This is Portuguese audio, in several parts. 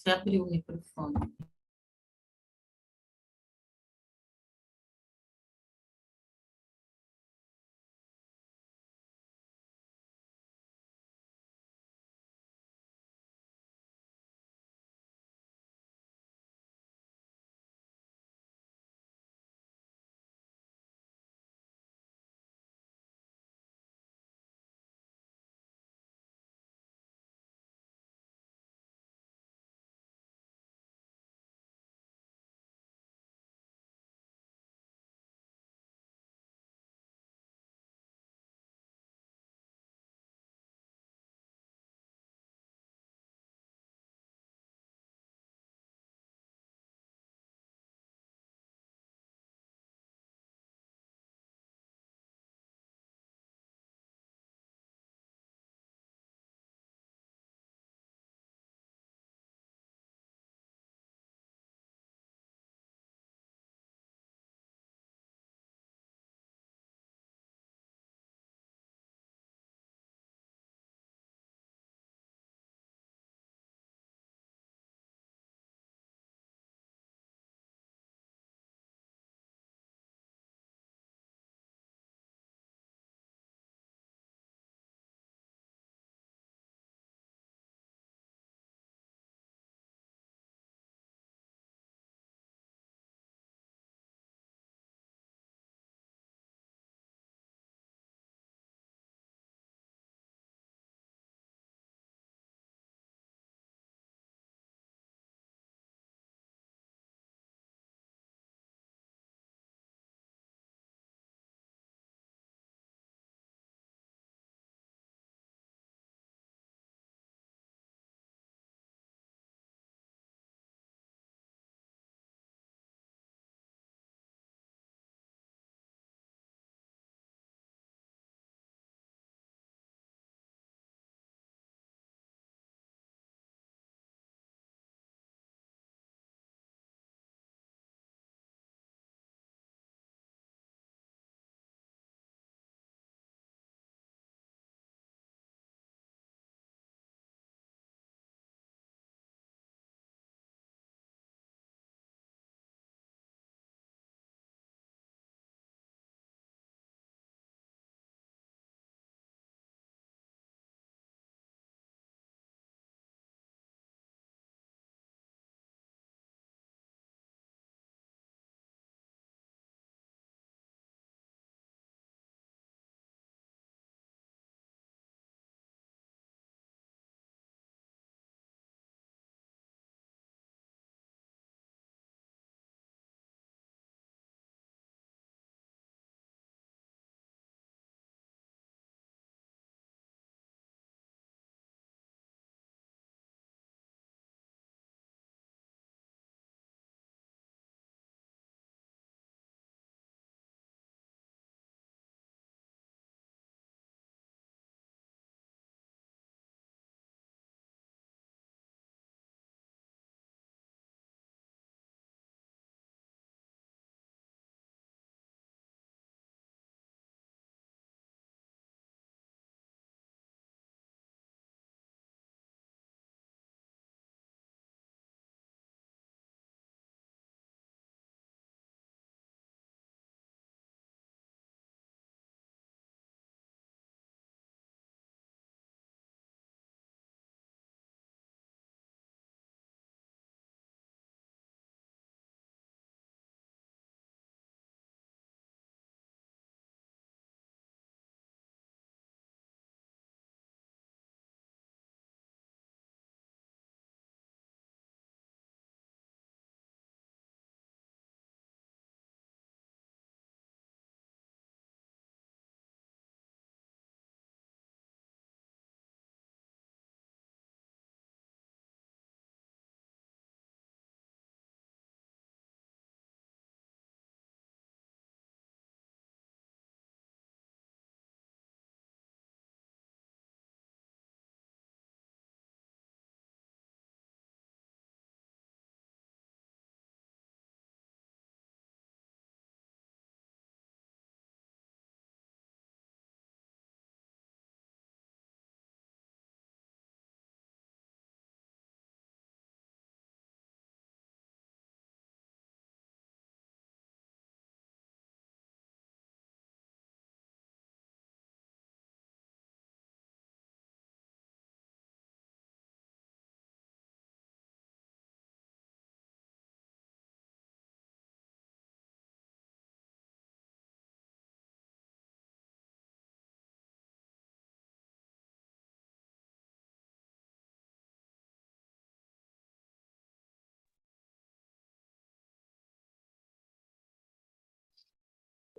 Você abriu o microfone.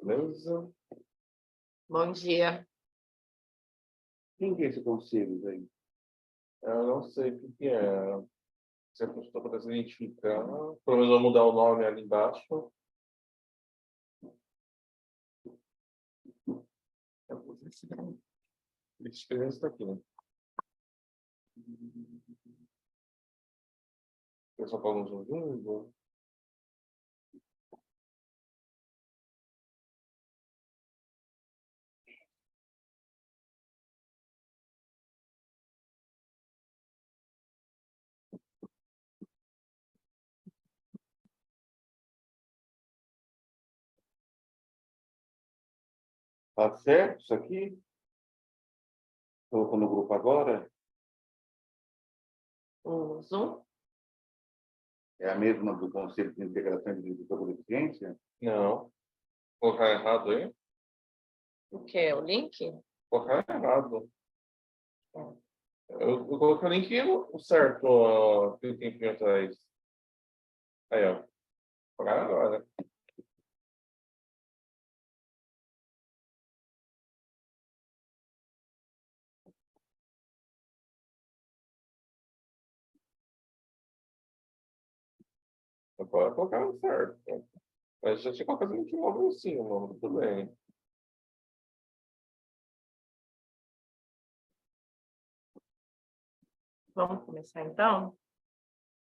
Beleza? Bom dia. Quem que é esse conselho aí? Eu não sei o que é. Se a pessoa está se identificar, pelo menos vou mudar o nome ali embaixo. A experiência está aqui, né? O pessoal está nos ouvindo? Tá certo isso aqui? Colocou no grupo agora? O Zoom? É a mesma do Conselho de Integração de Pessoa com Deficiência? Não. Colocar errado aí? O que? O link? Colocar errado. Eu coloquei o link certo, ó, que tem aqui atrás. Aí, ó. Colocar agora. Agora colocar certo. Mas já tinha colocado o link novo em cima, tudo bem. Vamos começar então?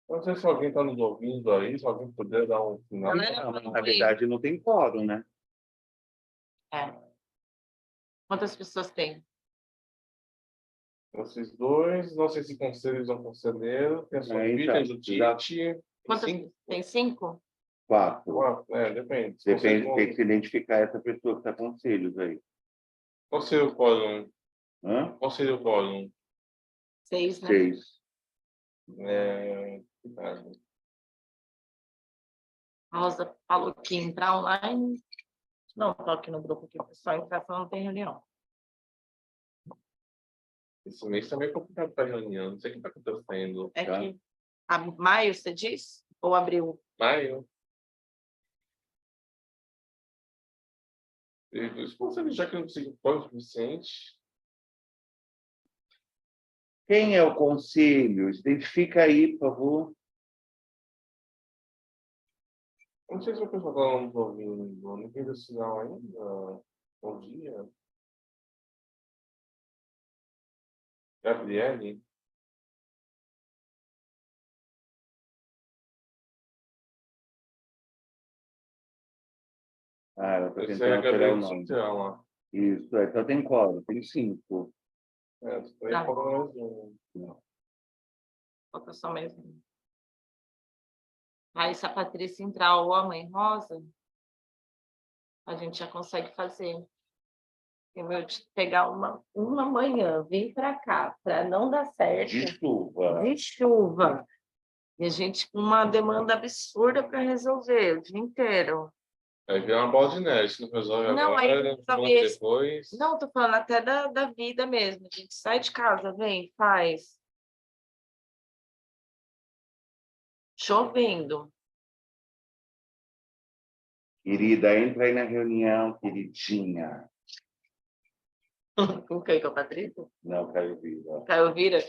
Não sei se alguém está nos ouvindo aí, se alguém puder dar um sinal. Galera, Não, mas na verdade não tem quórum, né? É. Quantas pessoas tem? Vocês dois, não sei se conselhos ou conselheiro, tem a sua É, filha, então, Judite. Quantas? Cinco? Tem 5? 4. Depende. Depende, tem que se identificar essa pessoa que está conselhos aí. Qual seria o quórum? Hã? Qual seria o quórum? 6, né? 6. A Rosa falou que entrar online. Não, tô aqui no grupo que o pessoal entrar, só não tem reunião. Esse mês também é complicado para reunião, não sei o que está acontecendo. É Tá. que maio, você diz? Ou abril? Maio. Os conselhos, já que eu não consigo quórum suficiente. Quem é o conselho? Identifica aí, por favor. Não sei se o pessoal está nos ouvindo. Ninguém deu sinal ainda. Bom dia. Gabriele. Ah, ela está Esse é tentando a alterar o Gabriele nome. Sotela. Isso, então tem quórum, tem 5. Daí Tá. falta mais um. Falta só mais um. Aí, se a Patrícia entrar ou a Mãe Rosa, a gente já consegue fazer. Eu de pegar uma manhã, vir para cá, para não dar certo. De chuva. De chuva. E a gente com uma demanda absurda para resolver o dia inteiro. Aí vira uma bola de neve, se não resolve Não, agora, aí semana talvez. depois. Não, tô falando até da vida mesmo. A gente sai de casa, vem, faz. Chovendo. Querida, entra aí na reunião, queridinha. Com quem? Com a Patrícia? Não, Caio Vira. Caio Vira?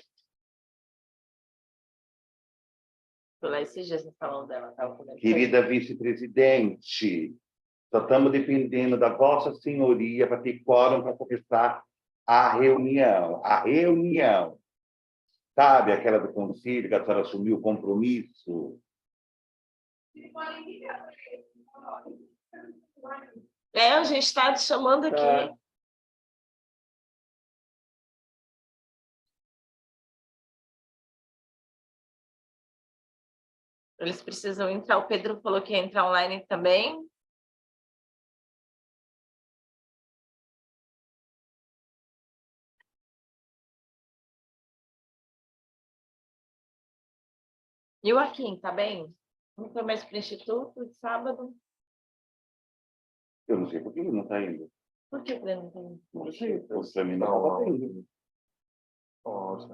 Foi lá esses dias falando dela. Tava comentando. Querida vice-presidente, só estamos dependendo da Vossa Senhoria para ter quórum para começar a reunião. A reunião. Sabe aquela do conselho que a senhora assumiu o compromisso? A gente está te chamando aqui. Tá. Eles precisam entrar. O Pedro falou que ia entrar online também. E o Joaquim, tá bem? Não foi mais para o Instituto de sábado? Eu não sei por que ele não está indo. Por que ele não tem? Não sei, para mim não estava tendo. Nossa.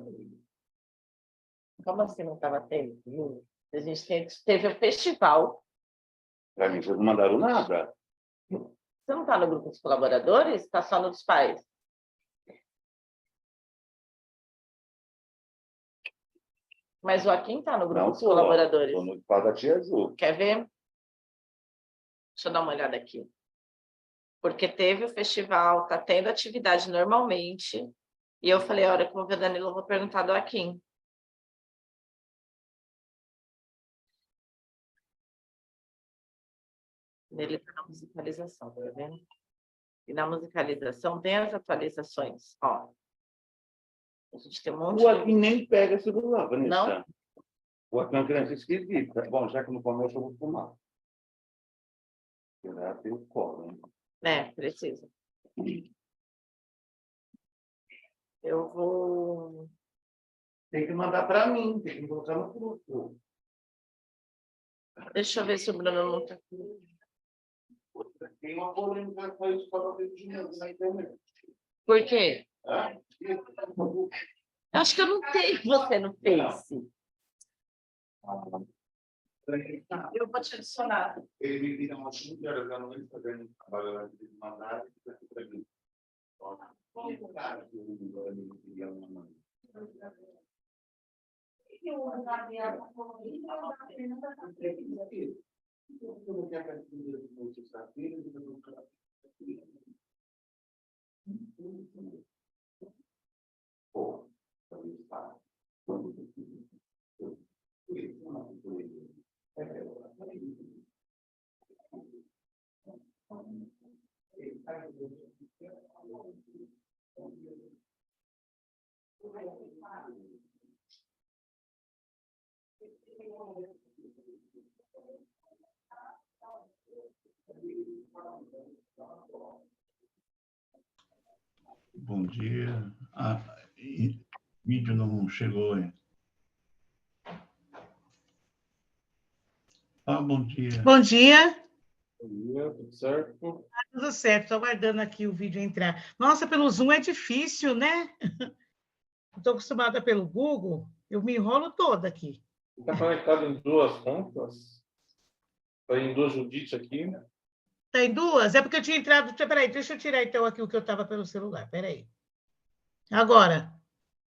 Como assim não estava tendo? A gente teve o festival. Para mim, vocês não mandaram nada. Você não está no grupo dos colaboradores? Está só no dos pais? Mas o Joaquim está no grupo Não dos tô. colaboradores. Tô no espaço da Tia Azul. Quer ver? Deixa eu dar uma olhada aqui. Porque teve o festival, está tendo atividade normalmente. E eu falei, a hora que eu vou ver o Danilo, eu vou perguntar do Joaquim. Ele está na musicalização, tá vendo? E na musicalização tem as atualizações. Ó, a gente tem um monte O de... Joaquim nem pega celular, Vanessa. Não? O Joaquim é uma criança esquisita. Bom, já que no começo eu vou fumar. Já tem o colo, né? É, precisa. Eu vou... Tem que mandar para mim, tem que colocar no grupo. Deixa eu ver se o Bruno não está aqui. Tem uma polêmica com a escola de novo na internet. Por quê? Ah, Eu acho que eu não tenho você no Face. Eu vou te adicionar. ele me pediu umas 5 horas da noite fazendo trabalho lá de mandar para mim. Cara, que ele queria uma mãe. Pô, Bom dia. Vídeo não chegou, hein? Bom dia. Bom dia. Bom dia, tudo certo? Tudo certo, estou aguardando aqui o vídeo entrar. Nossa, pelo Zoom é difícil, né? Estou acostumada pelo Google, eu me enrolo toda aqui. Está conectado em duas contas? Está em duas Judite aqui. Tem duas? É porque eu tinha entrado... Peraí, deixa eu tirar então aqui o que eu estava pelo celular. Peraí. Agora.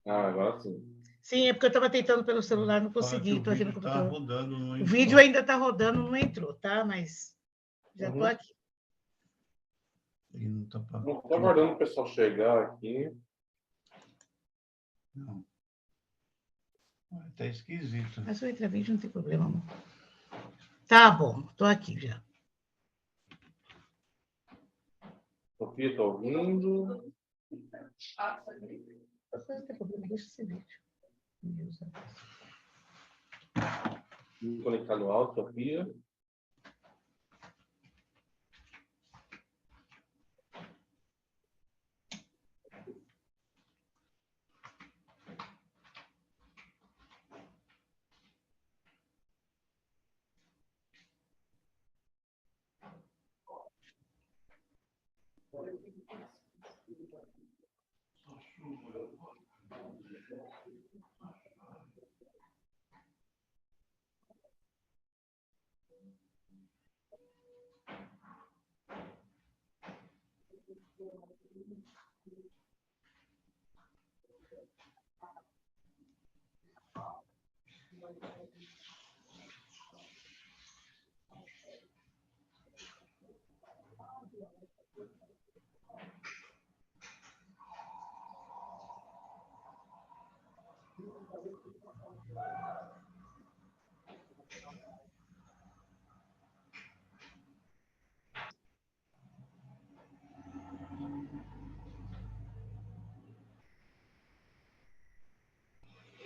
Ah, agora sim. Sim, é porque eu estava tentando pelo celular, não Fala que consegui. o Estou aqui no vídeo está computador. rodando, não O entrou. vídeo ainda está rodando, não entrou, tá? Mas já estou aqui. Ele não está Estou aguardando o pessoal chegar aqui. Não. Está esquisito. Mas o entra vídeo não tem problema, não. Tá bom, estou aqui já. Sofia está ouvindo. Não tem problema, deixa esse vídeo. Conectado ao áudio, Sofia.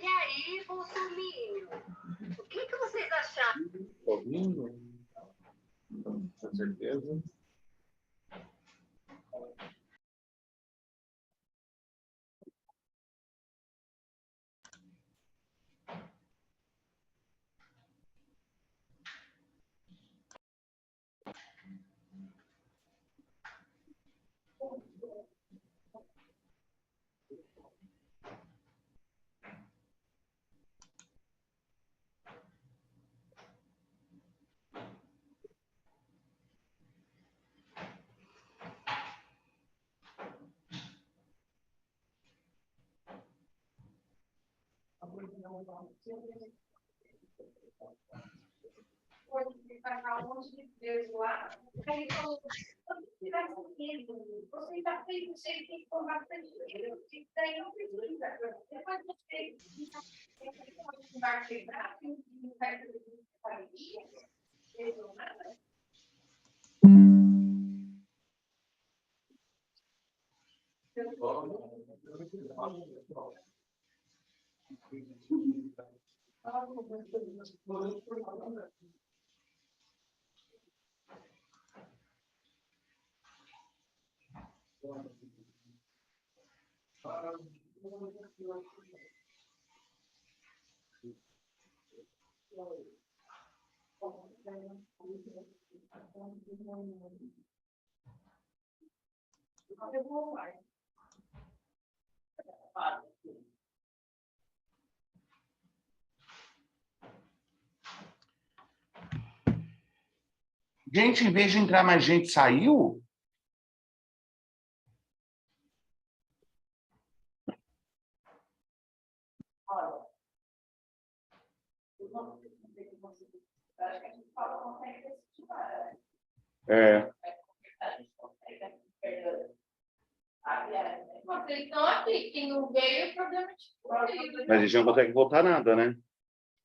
E aí, Bolsonaro? O que vocês acharam? Está ouvindo? Com certeza. Pagar um monte de preço lá. Aí ele falou, quando tiver comigo, você já fez o jeito que for bastante dinheiro. Daí não precisa. Depois você vai quebrar, não vai fazer família, não nada. Gente, em vez de entrar mais gente, saiu? É. Vocês estão aqui, quem não veio, o problema é de vocês. Mas a gente não consegue voltar nada, né?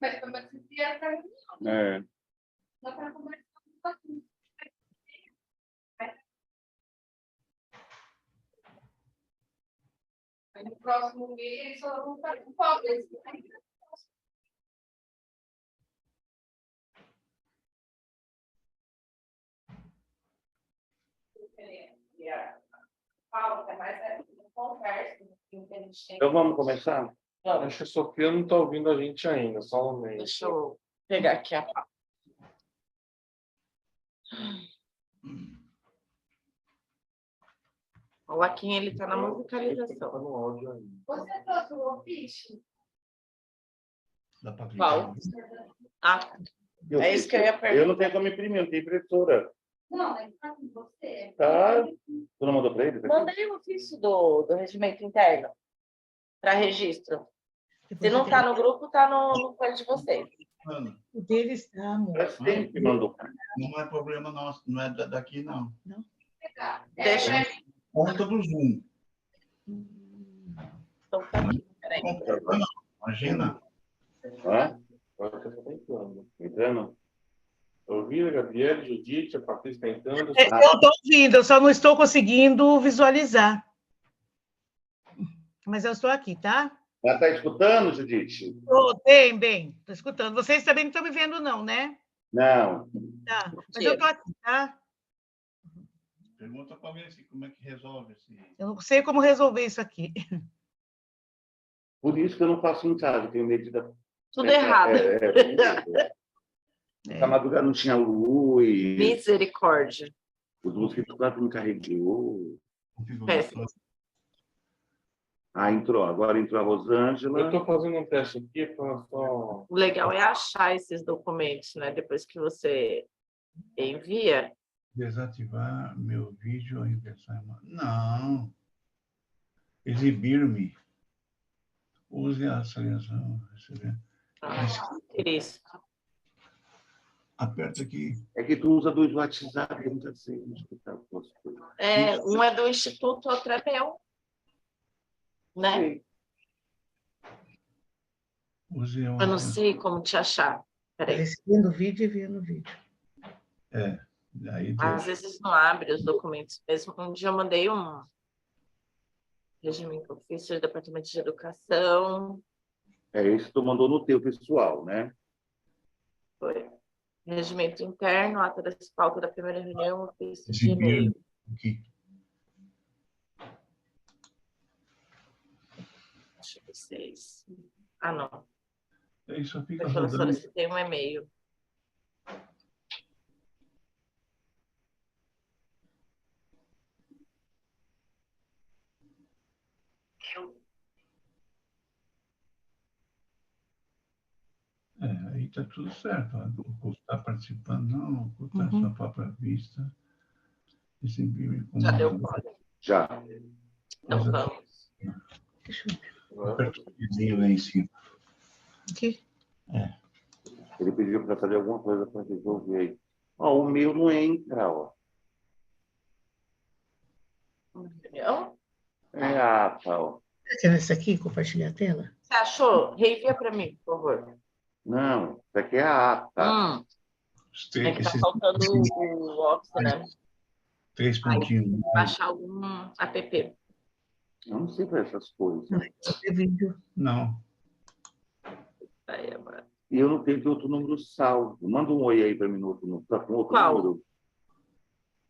Mas como é que você ia para reunião? É. Só para conversar com vocês. Aí no próximo mês, eles só vão estar com pobres. Pauta, mas é conversa. Então vamos começar? Acho que a Sofia não está ouvindo a gente ainda, só um momento. Deixa eu pegar aqui a pauta. O Laquinha, ele tá na Tá musicalização. no áudio ainda. Você trouxe o ofício? Dá para clicar? Qual? Ah, tá. Eu É isso que eu ia perguntar. Eu não tenho como imprimir, eu não tenho impressora. Não, mas tá com você. Tá. Tu não mandou para ele? Mandei o ofício do regimento interno para registro. Se Depois não eu está tenho- no grupo, está no coisa de vocês. Ana, O dele está, amor. Faz tempo que mandou. não é problema nosso, não é daqui, não. Deixa Conta do Zoom. então, tá aqui. Peraí. Não, imagina. Hã? Agora está tentando. Entrando? Ouviram, Gabriel, Judite, a Patrícia está entrando. Eu estou ouvindo, eu só não estou conseguindo visualizar. Mas eu estou aqui, tá? Ela está escutando, Judite? Bem, estou escutando. Vocês também não estão me vendo, não, né? Não. Tá. Mas eu estou aqui, tá? Pergunta para ver como é que resolve esse. Eu não sei como resolver isso aqui. Por isso que eu não faço em casa, tenho medo de dar. Tudo errado. Essa madrugada não tinha luz, Misericórdia. os mosquitos não carregou. Configuração. Ah, entrou. Agora entrou a Eu Rosângela. estou fazendo um teste aqui para só. O legal é achar esses documentos, né? Depois que você envia. Desativar meu vídeo ou inversar. Não. Exibir-me. Use a seleção. Receber. Isso. Aperta aqui. É que tu usa dois WhatsApp, eu não sei escutar as coisas. Um é do Instituto, outro é meu. Né? Use Eu não sei como te achar. Peraí. Recebendo o vídeo e vendo o vídeo. Aí Às vezes não abre os documentos mesmo. Um dia eu mandei um regimento ofício do Departamento de Educação. É esse que tu mandou no teu pessoal, né? Foi. Regimento interno, ata da pauta da primeira reunião, ofício de e-mail. exibir aqui. Deixa eu ver se é isso. Ah, não. Aí só fica Eu rodando. solicitei um e-mail. Aí está tudo certo. Está participando, não, ocultar Uhum. sua própria vista. Exibir como. Já deu código. Já. Então vamos. Deixa eu ver. Agora, Aperta o desenho lá em cima. Aqui. Ele pediu para fazer alguma coisa para resolver aí. Ó, o meu não entra, ó. Entendeu? É a ata, ó. Você nessa aqui, compartilhar a tela? Você achou? Reenvia para mim, por favor. Não, isso aqui é a ata. É que tá faltando o Office, né? 3 pontinhos. Baixar algum app. Eu não sei para essas coisas. É vídeo. Não. Aí, agora. E eu não tenho outro número salvo. Manda um oi aí para mim no outro número. Tá com outro Qual? número?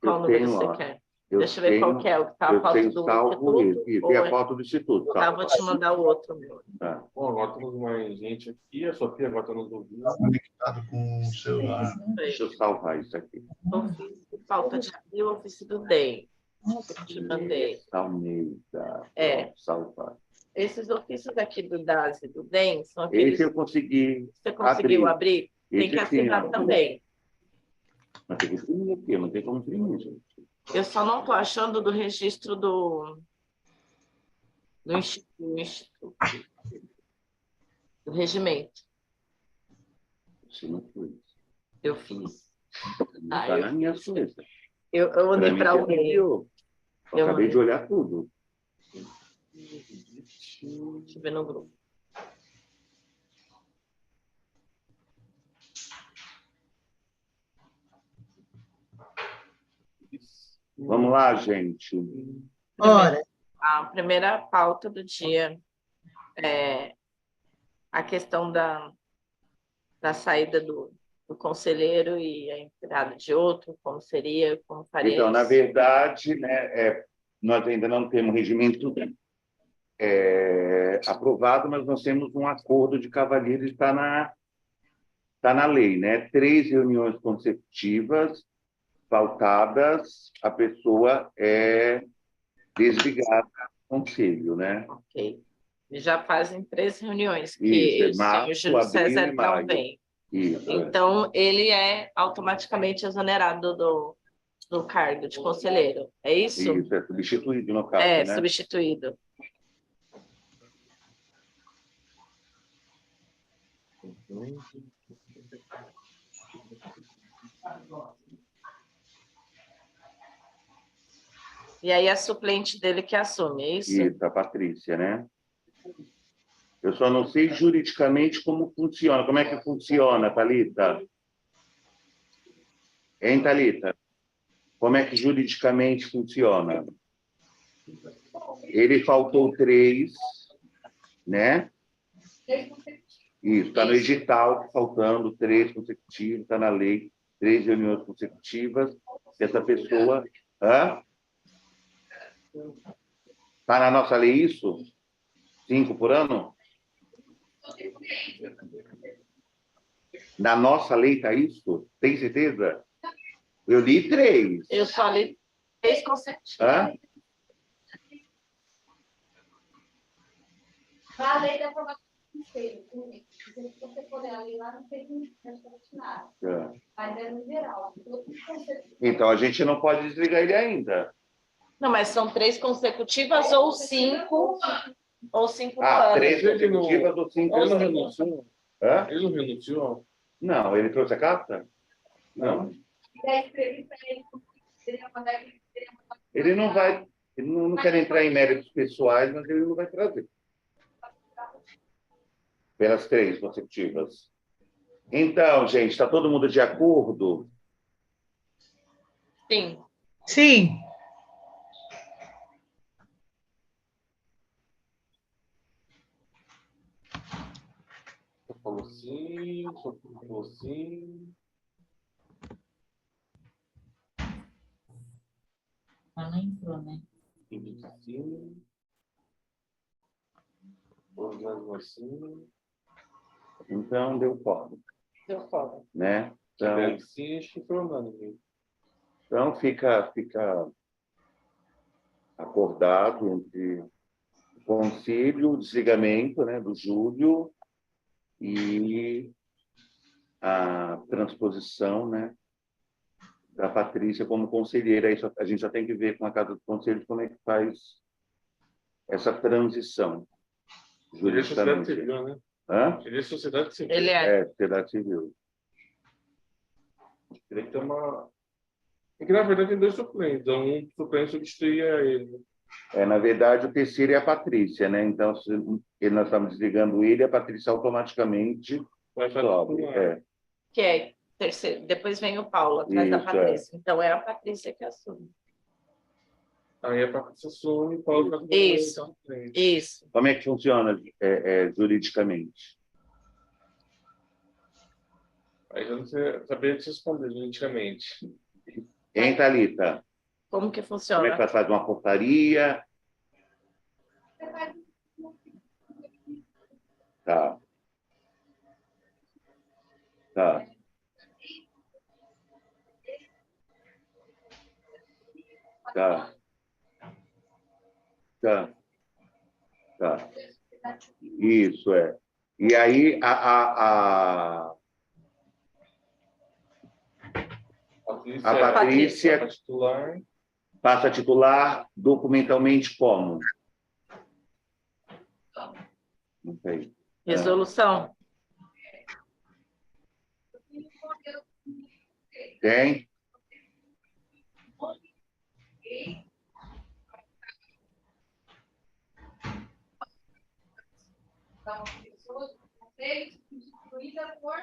Qual Eu número tenho, você ó. quer? Eu Deixa eu ver qual que é. O que tá a eu foto tenho do salvo Instituto? esse. Ou Tem a é- foto do Instituto. Tá, vou te mandar o outro, meu. Tá. Bom, agora temos mais gente aqui. A Sofia agora está nos ouvindo. Está conectado com o celular. Deixa eu salvar isso aqui. Office, falta de abrir o Office do DEM. Te mandei. Almeida. É. Salvar. Esses ofícios aqui do DAS e do DEM são aqueles Esse eu consegui. que você conseguiu abrir. abrir. Tem que Esse sim, assinar ó. também. Mas tem que imprimir aqui. Não tem como imprimir, gente. Eu só não estou achando do registro do instituto, do regimento. Isso não foi. Eu fiz. Não Ah, tá eu na minha fiz. coisa. Eu mandei mim, para você alguém. enviou. Eu Eu acabei mandei. de olhar tudo. Deixa eu ver no grupo. Vamos lá, gente. Ora, A primeira pauta do dia é a questão da saída do conselheiro e a entrada de outro, como seria, como faria Então, na isso. verdade, né, nós ainda não temos regimento aprovado, mas nós temos um acordo de cavalheiros, está na lei, né? 3 reuniões consecutivas, faltadas, a pessoa é desligada do conselho, né? Ok. E já fazem 3 reuniões que Isso, é o senhor março, Júlio abril César e não maio. vem. Isso. Então, ele é automaticamente exonerado do cargo de conselheiro. É isso? Isso, é substituído no caso, É, né? substituído. E aí a suplente dele que assume, é isso? Isso, a Patrícia, né? Eu só não sei juridicamente como funciona. Como é que funciona, Thalita? Hein, Thalita? Como é que juridicamente funciona? Ele faltou 3, né? Isso, está no edital, faltando 3 consecutivos, está na lei, 3 reuniões consecutivas. Essa pessoa... Está na nossa lei isso? 5 por ano? Na nossa lei está isso? Tem certeza? Eu li 3. Eu só li 3 consecutivos. A lei da aprovação do conselho, se você for ali lá, não tem nada. Mas é no geral. Então, a gente não pode desligar ele ainda. Não, mas são 3 consecutivas ou 5? Ou 5 por ano. 3 consecutivas ou 5 Ele não anos. renunciou? Hã? Ele não renunciou? Não, ele trouxe a carta? Não. E aí, escrevi para ele, seria mandar ele. Ele não vai... Ele não quer entrar em méritos pessoais, mas ele não vai trazer. Pelas 3 consecutivas. Então, gente, está todo mundo de acordo? Sim. sim. Só falou sim, só falou sim. Ela não entrou, né? Henrique sim. Orlando sim. Então, deu fora, Deu fora. né? Então, Tiver sim, acho que foi Orlando, gente. então fica acordado entre o conselho, o desligamento, né, do Júlio e a transposição, né, da Patrícia como conselheira. Aí a gente já tem que ver com a Casa do Conselho como é que faz essa transição Ele é juridicamente. secretário, né? Hã? Ele é sociedade civil. Ele é. É, sociedade civil. Teria que ter uma. É que na verdade tem dois suplentes, então um suplente substituía ele. Na verdade, o terceiro é a Patrícia, né? Então, se nós estamos desligando ele, a Patrícia automaticamente Vai fazer sobe. titular. É, Que é terceiro. Depois vem o Paulo, atrás da Isso, Patrícia. Então, é a Patrícia que assume. Aí a Patrícia assume e Paulo faz o Isso. suplente. Isso. Como é que funciona juridicamente? Aí eu não sei, sabia te responder juridicamente. Hein, Thalita? Como que Como é funciona? que faz uma portaria? Tá. Tá. Tá. Tá. Tá. Isso, é. E aí, a Patrícia a titular. passa a titular documentalmente como? Não sei. Resolução. Tem? Então, pessoas do conselho substituída por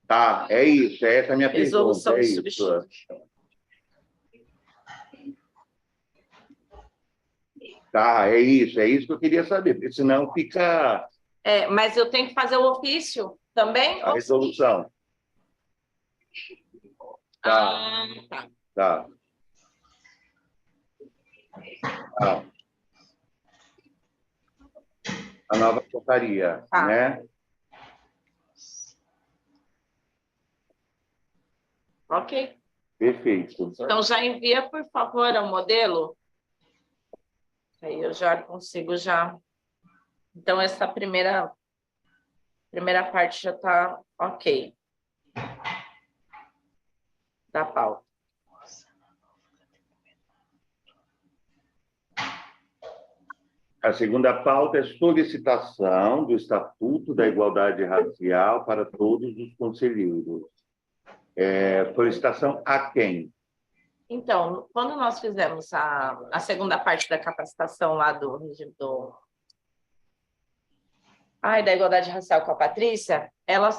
Tá, é isso. Essa é a minha Resolução pergunta. É de isso. substituição. Tá, é isso. É isso que eu queria saber, porque senão fica É, mas eu tenho que fazer o ofício também? a resolução. Ah, tá. Tá. Tá. A nova portaria, Tá. né? Ok. Perfeito. Então, já envia, por favor, o modelo. Aí eu já consigo já. Então, essa primeira parte já está ok. Da pauta. A segunda pauta é solicitação do Estatuto da Igualdade Racial para todos os conselheiros. Solicitação a quem? Então, quando nós fizemos a segunda parte da capacitação lá do regime da igualdade racial com a Patrícia, ela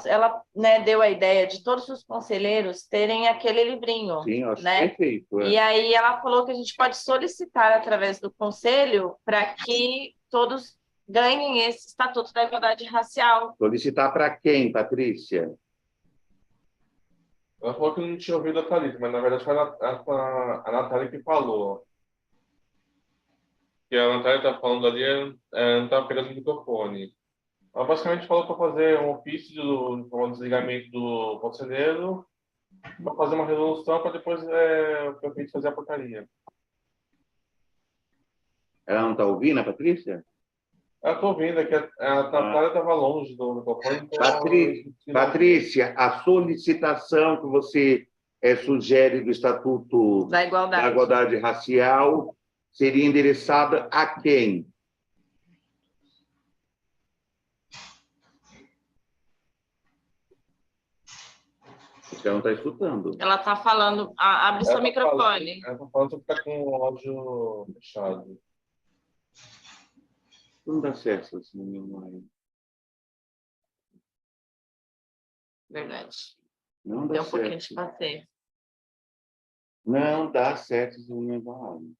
né, deu a ideia de todos os conselheiros terem aquele livrinho. Sim, eu acho né? perfeito. E aí ela falou que a gente pode solicitar através do conselho para que todos ganhem esse Estatuto da Igualdade Racial. Solicitar para quem, Patrícia? Ela falou que não tinha ouvido a Thalita, mas na verdade foi a Natália que falou. Que a Natália está falando ali, não estava pegando o microfone. Ela basicamente falou para fazer um ofício do desligamento do conselheiro, para fazer uma resolução para depois o prefeito fazer a portaria. Ela não está ouvindo, a Patrícia? Eu estou ouvindo aqui, a Natália estava longe do microfone. Então Patrícia, a solicitação que você sugere do Estatuto Da Igualdade. da Igualdade Racial seria endereçada a quem? Você não está escutando. Ela está falando. Abre seu microfone. Ela está falando que está com o áudio fechado. Não dá certo assim, meu mãe. Verdade. Não dá Deu um pouquinho certo. de passeio. Não dá certo esse meu.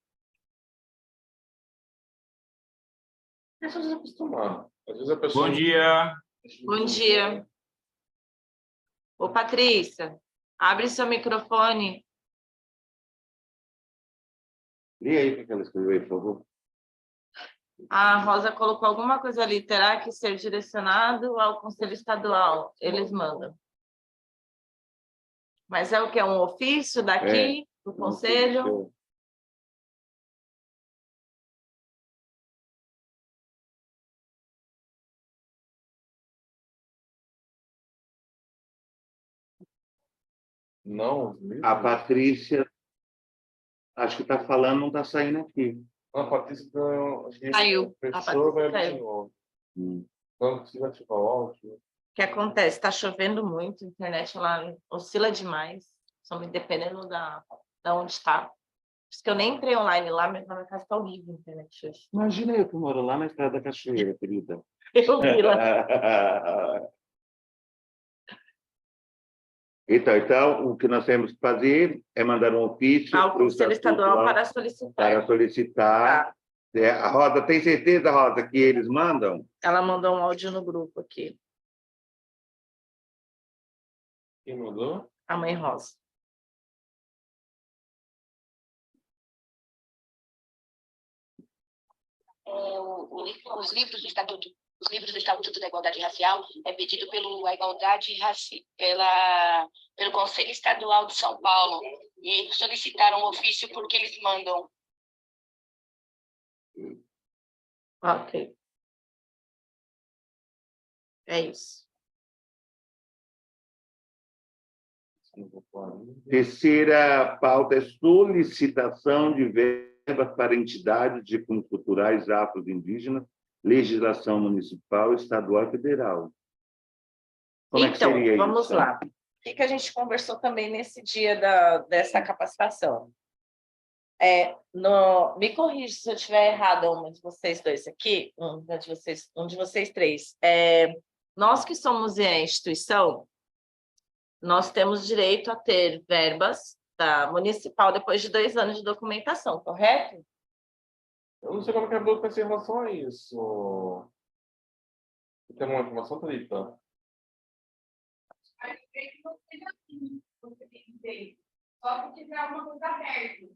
É só se acostumar. Às vezes a pessoa... Bom dia. Bom dia. Ô, Patrícia, abre seu microfone. Lê aí o que ela escreveu aí, por favor. A Rosa colocou alguma coisa ali. Terá que ser direcionado ao Conselho Estadual. Eles mandam. Mas é o que? Um ofício daqui, do Conselho? Não. A Patrícia, acho que está falando, não está saindo aqui. A Patrícia Saiu. fechou, vai abrir de Saiu. novo. Quando precisa ativar o áudio. O que acontece? Está chovendo muito, a internet ela oscila demais, só me dependendo da onde está. Por isso que eu nem entrei online lá, mas na minha casa está horrível a internet hoje. Imagina eu que moro lá na Estrada da Cachoeira, querida. Eu vi lá. Então, o que nós temos que fazer é mandar um ofício Ao Conselho Estadual para solicitar. para solicitar. Tá. A Rosa, tem certeza, Rosa, que eles mandam? Ela mandou um áudio no grupo aqui, Quem mandou? a mãe Rosa. Os livros do Estatuto da Igualdade Racial é pedido pelo Conselho Estadual de São Paulo e solicitaram um ofício porque eles mandam. Ok. É isso. Terceira pauta é solicitação de verbas para entidades de cunhos culturais afro-indígenas, legislação municipal, estadual e federal. Como é que Então, seria vamos isso? lá. O que a gente conversou também nesse dia dessa capacitação? Me corrija se eu estiver errado, um de vocês dois aqui, um de vocês três. Nós que somos a instituição, nós temos direito a ter verbas da municipal depois de 2 anos de documentação, correto? Eu não sei como que a Blue pensa em relação a isso. Tem uma informação, Thalita? Mas não seja assim, você tem que dizer. Só se tiver alguma coisa aberta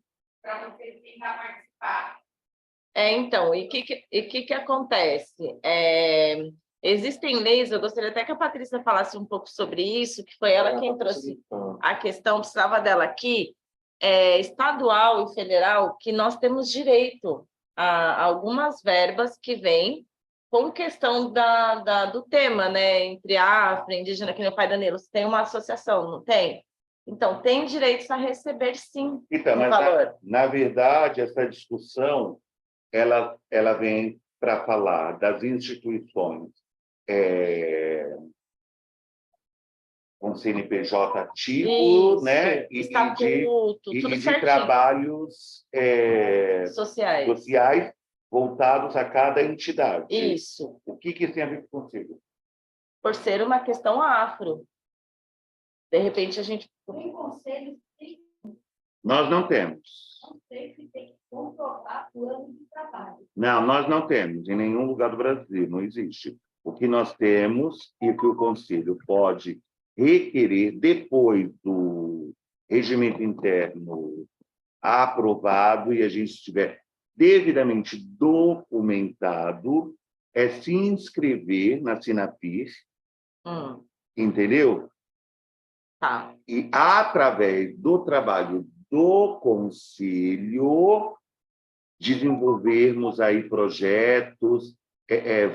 para você tentar participar. Então, e o que acontece? Existem leis, eu gostaria até que a Patrícia falasse um pouco sobre isso, que foi ela quem trouxe a questão, precisava dela aqui, estadual e federal, que nós temos direito a algumas verbas que vêm com questão do tema, né? Entre afro, indígena, que meu pai Danilo, tem uma associação, não tem? Então, tem direitos a receber, sim, Então, um mas valor. na verdade, essa discussão ela vem para falar das instituições com CNPJ ativo, Isso, né? estatuto, tudo de certinho. trabalhos Sociais. sociais voltados a cada entidade. Isso, O que isso tem a ver com conselho? por ser uma questão afro. De repente, a gente... Tem conselhos que Nós não temos. tem que comprovar plano de trabalho. Não, nós não temos em nenhum lugar do Brasil, não existe. O que nós temos e o que o Conselho pode requerer depois do regimento interno aprovado e a gente estiver devidamente documentado, é se inscrever na Sinapir, entendeu? Tá. E, através do trabalho do Conselho, desenvolvermos aí projetos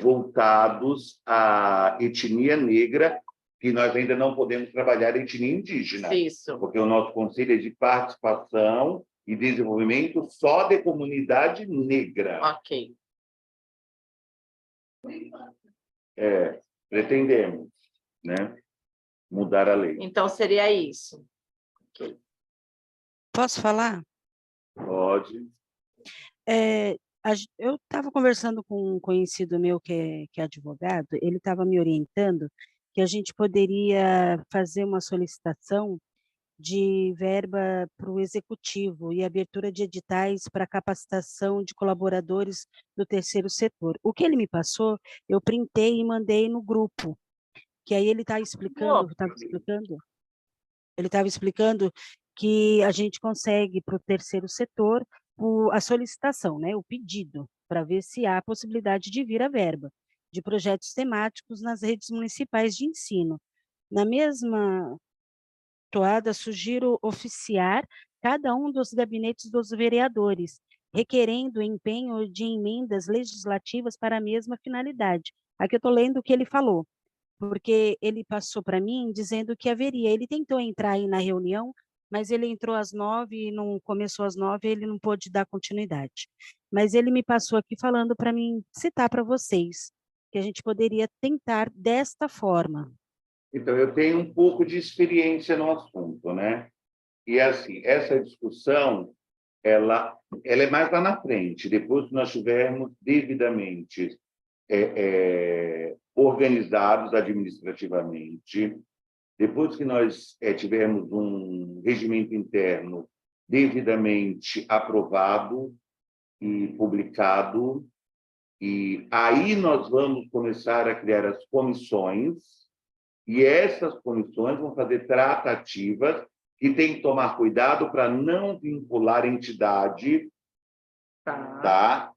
voltados à etnia negra, que nós ainda não podemos trabalhar a etnia indígena. Isso. Porque o nosso Conselho é de participação e desenvolvimento só de comunidade negra. Ok. Pretendemos, né, mudar a lei. Então, seria isso. Okay. Posso falar? Pode. Eu estava conversando com um conhecido meu que é advogado, ele estava me orientando que a gente poderia fazer uma solicitação de verba para o executivo e abertura de editais para capacitação de colaboradores do terceiro setor. O que ele me passou, eu printei e mandei no grupo, que aí ele estava explicando que a gente consegue para o terceiro setor a solicitação, né, o pedido, para ver se há possibilidade de vir a verba de projetos temáticos nas redes municipais de ensino. Na mesma toada, sugiro oficiar cada um dos gabinetes dos vereadores, requerendo o empenho de emendas legislativas para a mesma finalidade. Aqui eu estou lendo o que ele falou, porque ele passou para mim dizendo que haveria. Ele tentou entrar aí na reunião, mas ele entrou às 9 e não começou às 9, ele não pôde dar continuidade. Mas ele me passou aqui falando para mim citar para vocês. que a gente poderia tentar desta forma. Então, eu tenho um pouco de experiência no assunto, né? E, assim, essa discussão, ela é mais lá na frente, depois que nós tivermos devidamente organizados administrativamente, depois que nós tivermos um regimento interno devidamente aprovado e publicado, e aí nós vamos começar a criar as comissões, e essas comissões vão fazer tratativas que tem que tomar cuidado para não vincular a entidade, tá?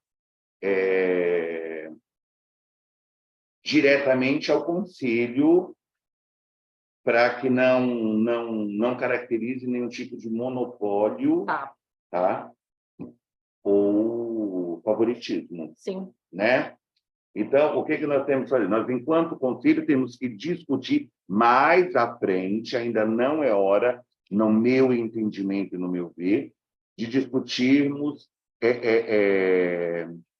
Diretamente ao conselho, para que não caracterize nenhum tipo de monopólio, tá? Ou favoritismo. Sim. Né? Então, o que nós temos que fazer? Nós, enquanto conselho, temos que discutir mais à frente, ainda não é hora, no meu entendimento e no meu ver, de discutirmos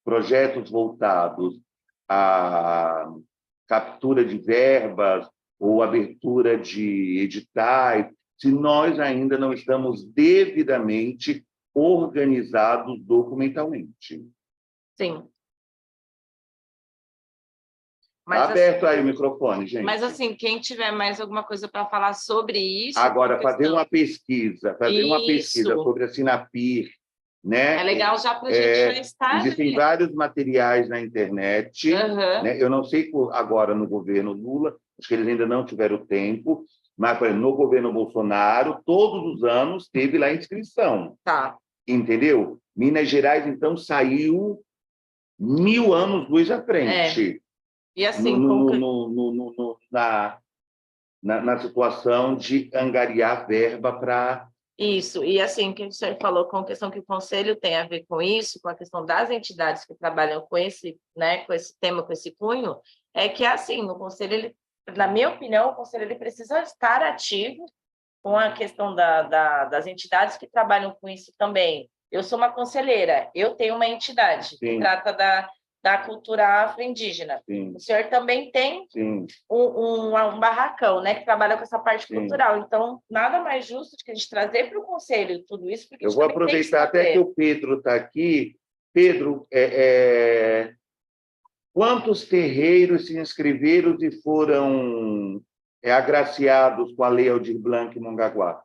projetos voltados à captura de verbas ou abertura de editais, se nós ainda não estamos devidamente organizados documentalmente. Sim. Está aberto aí o microfone, gente. Mas, assim, quem tiver mais alguma coisa para falar sobre isso... Agora, fazer uma pesquisa sobre a Sinapir, né? É legal já para a gente já estar... Existem vários materiais na internet, né? Eu não sei agora no governo Lula, acho que eles ainda não tiveram tempo, mas, por exemplo, no governo Bolsonaro, todos os anos teve lá inscrição. Tá. Entendeu? Minas Gerais, então, saiu 1000 anos luz à frente. E assim, na situação de angariar verba para... Isso, e assim, que o senhor falou com a questão que o Conselho tem a ver com isso, com a questão das entidades que trabalham com esse, né, com esse tema, com esse cunho, é que, assim, o Conselho, ele, na minha opinião, o Conselho ele precisa estar ativo com a questão das entidades que trabalham com isso também. Eu sou uma conselheira, eu tenho uma entidade que trata da cultura afro-indígena. O senhor também tem um barracão, né, que trabalha com essa parte cultural. Então, nada mais justo do que a gente trazer para o Conselho tudo isso. Porque eu vou aproveitar até que o Pedro está aqui. Pedro, quantos terreiros se inscreveram e foram agraciados com a Lei Aldir Blanc em Mongaguá?